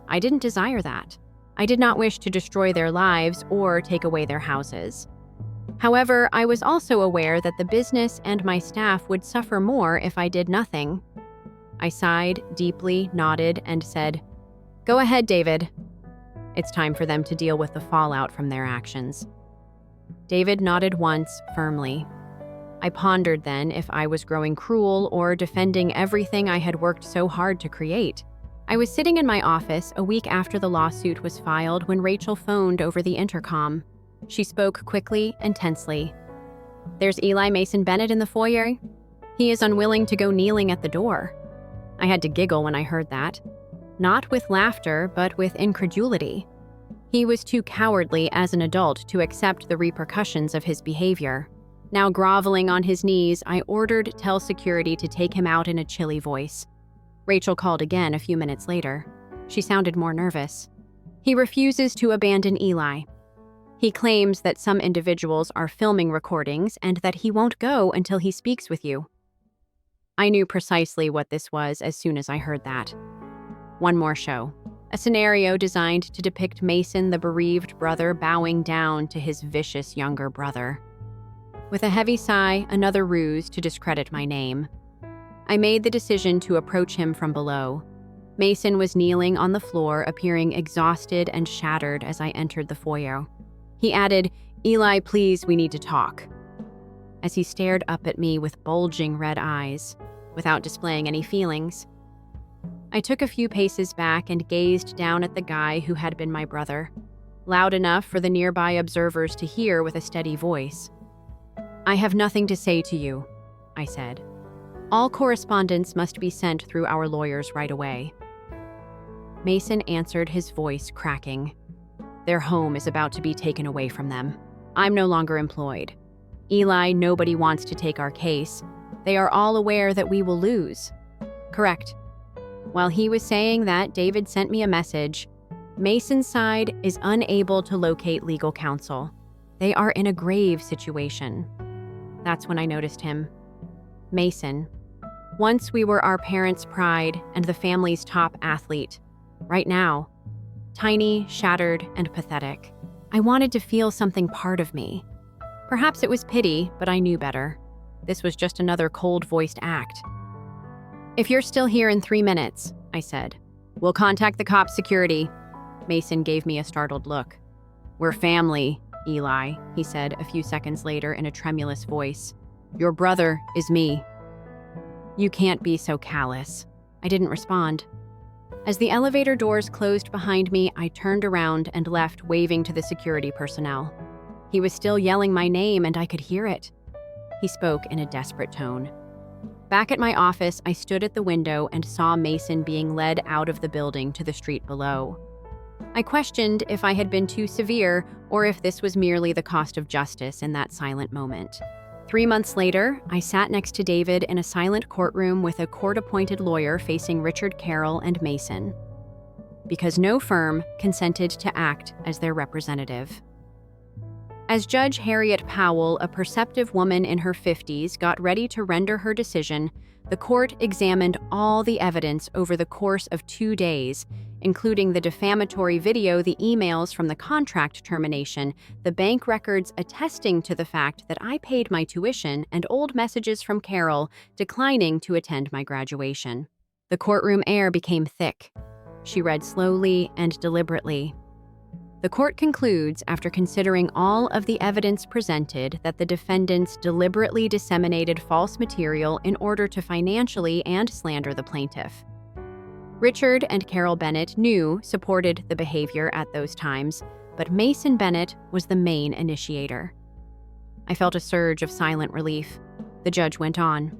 I didn't desire that. I did not wish to destroy their lives or take away their houses. However, I was also aware that the business and my staff would suffer more if I did nothing. I sighed deeply, nodded, and said, "Go ahead, David. It's time for them to deal with the fallout from their actions." David nodded once, firmly. I pondered then if I was growing cruel or defending everything I had worked so hard to create. I was sitting in my office a week after the lawsuit was filed when Rachel phoned over the intercom. She spoke quickly and tensely. "There's Eli Mason Bennett in the foyer. He is unwilling to go kneeling at the door." I had to giggle when I heard that. Not with laughter, but with incredulity. He was too cowardly as an adult to accept the repercussions of his behavior. Now groveling on his knees, I ordered Tel Security to take him out in a chilly voice. Rachel called again a few minutes later. She sounded more nervous. "He refuses to abandon Eli. He claims that some individuals are filming recordings and that he won't go until he speaks with you." I knew precisely what this was as soon as I heard that. One more show. A scenario designed to depict Mason, the bereaved brother, bowing down to his vicious younger brother. With a heavy sigh, another ruse to discredit my name. I made the decision to approach him from below. Mason was kneeling on the floor, appearing exhausted and shattered as I entered the foyer. He added, "Eli, please, we need to talk," as he stared up at me with bulging red eyes, without displaying any feelings. I took a few paces back and gazed down at the guy who had been my brother, loud enough for the nearby observers to hear with a steady voice. "I have nothing to say to you," I said. "All correspondence must be sent through our lawyers right away." Mason answered, his voice cracking. "Their home is about to be taken away from them. I'm no longer employed. Eli, nobody wants to take our case. They are all aware that we will lose." Correct. While he was saying that, David sent me a message. Mason's side is unable to locate legal counsel. They are in a grave situation. That's when I noticed him. Mason. Once we were our parents' pride and the family's top athlete. Right now, tiny, shattered, and pathetic. I wanted to feel something part of me. Perhaps it was pity, but I knew better. This was just another cold-voiced act. "If you're still here in 3 minutes," I said, "we'll contact the cops' security." Mason gave me a startled look. "We're family, Eli," he said a few seconds later in a tremulous voice. "Your brother is me." "You can't be so callous." I didn't respond. As the elevator doors closed behind me, I turned around and left, waving to the security personnel. He was still yelling my name, and I could hear it. He spoke in a desperate tone. Back at my office, I stood at the window and saw Mason being led out of the building to the street below. I questioned if I had been too severe or if this was merely the cost of justice in that silent moment. 3 months later, I sat next to David in a silent courtroom with a court-appointed lawyer facing Richard, Carol, and Mason, because no firm consented to act as their representative. As Judge Harriet Powell, a perceptive woman in her 50s, got ready to render her decision, the court examined all the evidence over the course of 2 days, including the defamatory video, the emails from the contract termination, the bank records attesting to the fact that I paid my tuition, and old messages from Carol declining to attend my graduation. The courtroom air became thick. She read slowly and deliberately. The court concludes, after considering all of the evidence presented, that the defendants deliberately disseminated false material in order to financially and slander the plaintiff. Richard and Carol Bennett supported the behavior at those times, but Mason Bennett was the main initiator. I felt a surge of silent relief. The judge went on.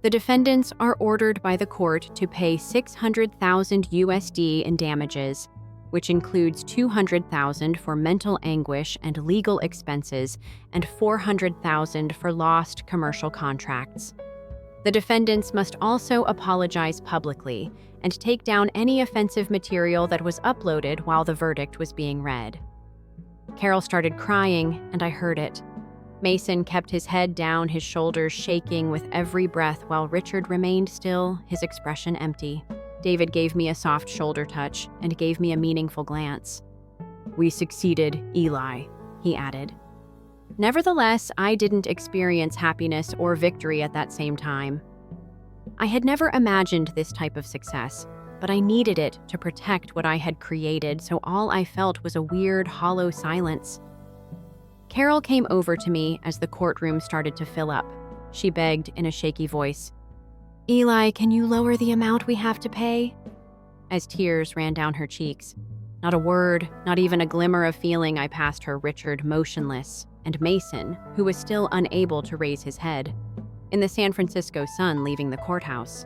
The defendants are ordered by the court to pay $600,000 USD in damages, which includes $200,000 for mental anguish and legal expenses and $400,000 for lost commercial contracts. The defendants must also apologize publicly and take down any offensive material that was uploaded while the verdict was being read. Carol started crying, and I heard it. Mason kept his head down, his shoulders shaking with every breath, while Richard remained still, his expression empty. David gave me a soft shoulder touch and gave me a meaningful glance. "We succeeded, Eli," he added. Nevertheless, I didn't experience happiness or victory at that same time. I had never imagined this type of success, but I needed it to protect what I had created, so all I felt was a weird, hollow silence. Carol came over to me as the courtroom started to fill up. She begged in a shaky voice, "Eli, can you lower the amount we have to pay?" As tears ran down her cheeks. Not a word, not even a glimmer of feeling. I passed her Richard, motionless, and Mason, who was still unable to raise his head, in the San Francisco sun leaving the courthouse.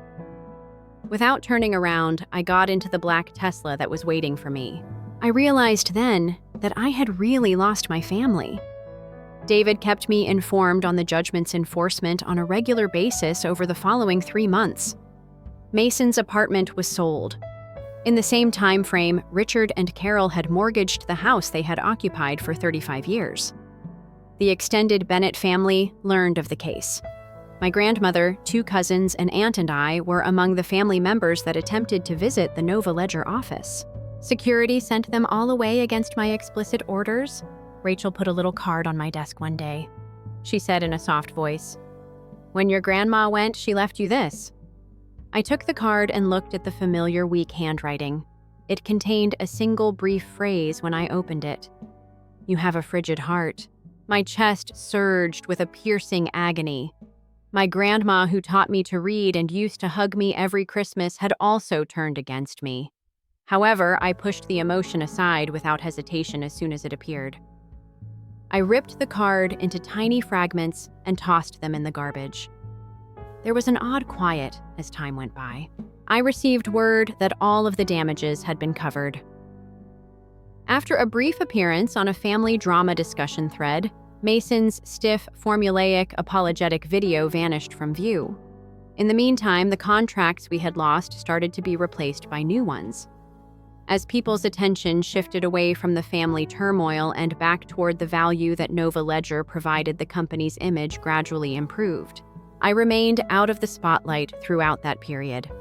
Without turning around, I got into the black Tesla that was waiting for me. I realized then that I had really lost my family. David kept me informed on the judgment's enforcement on a regular basis over the following 3 months. Mason's apartment was sold. In the same time frame, Richard and Carol had mortgaged the house they had occupied for 35 years. The extended Bennett family learned of the case. My grandmother, 2 cousins, an aunt, and I were among the family members that attempted to visit the Nova Ledger office. Security sent them all away against my explicit orders. Rachel put a little card on my desk one day. She said in a soft voice, "When your grandma went, she left you this." I took the card and looked at the familiar weak handwriting. It contained a single brief phrase when I opened it. "You have a frigid heart." My chest surged with a piercing agony. My grandma, who taught me to read and used to hug me every Christmas, had also turned against me. However, I pushed the emotion aside without hesitation as soon as it appeared. I ripped the card into tiny fragments and tossed them in the garbage. There was an odd quiet as time went by. I received word that all of the damages had been covered. After a brief appearance on a family drama discussion thread, Mason's stiff, formulaic, apologetic video vanished from view. In the meantime, the contracts we had lost started to be replaced by new ones. As people's attention shifted away from the family turmoil and back toward the value that Nova Ledger provided, the company's image gradually improved. I remained out of the spotlight throughout that period.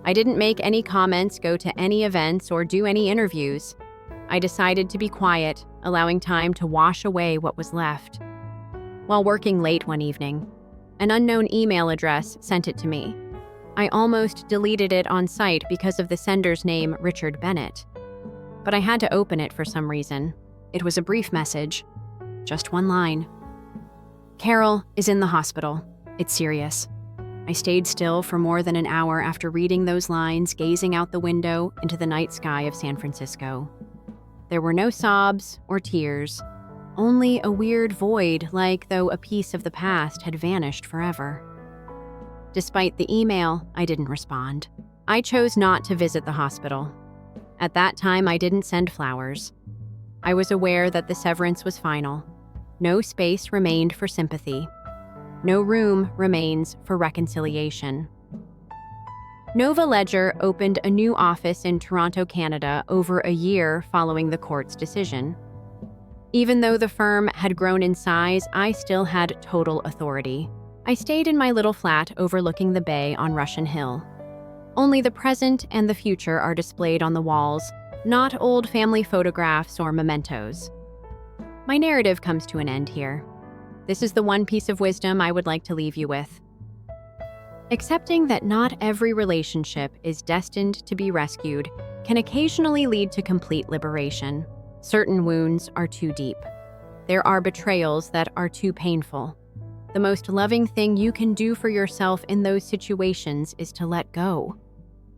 I didn't make any comments, go to any events, or do any interviews. I decided to be quiet, allowing time to wash away what was left. While working late one evening, an unknown email address sent it to me. I almost deleted it on site because of the sender's name, Richard Bennett. But I had to open it for some reason. It was a brief message. Just one line. "Carol is in the hospital. It's serious." I stayed still for more than an hour after reading those lines, gazing out the window into the night sky of San Francisco. There were no sobs or tears, only a weird void, like though a piece of the past had vanished forever. Despite the email, I didn't respond. I chose not to visit the hospital. At that time, I didn't send flowers. I was aware that the severance was final. No space remained for sympathy. No room remains for reconciliation. Nova Ledger opened a new office in Toronto, Canada, over a year following the court's decision. Even though the firm had grown in size, I still had total authority. I stayed in my little flat overlooking the bay on Russian Hill. Only the present and the future are displayed on the walls, not old family photographs or mementos. My narrative comes to an end here. This is the one piece of wisdom I would like to leave you with. Accepting that not every relationship is destined to be rescued can occasionally lead to complete liberation. Certain wounds are too deep. There are betrayals that are too painful. The most loving thing you can do for yourself in those situations is to let go.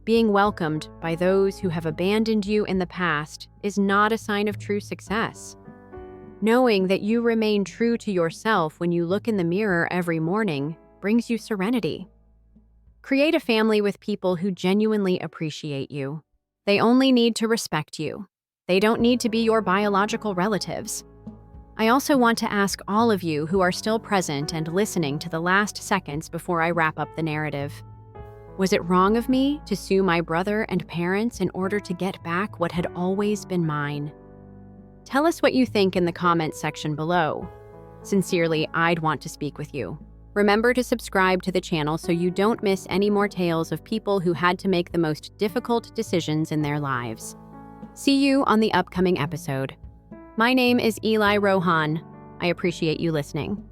Being welcomed by those who have abandoned you in the past is not a sign of true success. Knowing that you remain true to yourself when you look in the mirror every morning brings you serenity. Create a family with people who genuinely appreciate you. They only need to respect you. They don't need to be your biological relatives. I also want to ask all of you who are still present and listening to the last seconds before I wrap up the narrative. Was it wrong of me to sue my brother and parents in order to get back what had always been mine? Tell us what you think in the comments section below. Sincerely, I'd want to speak with you. Remember to subscribe to the channel so you don't miss any more tales of people who had to make the most difficult decisions in their lives. See you on the upcoming episode. My name is Eli Rohan. I appreciate you listening.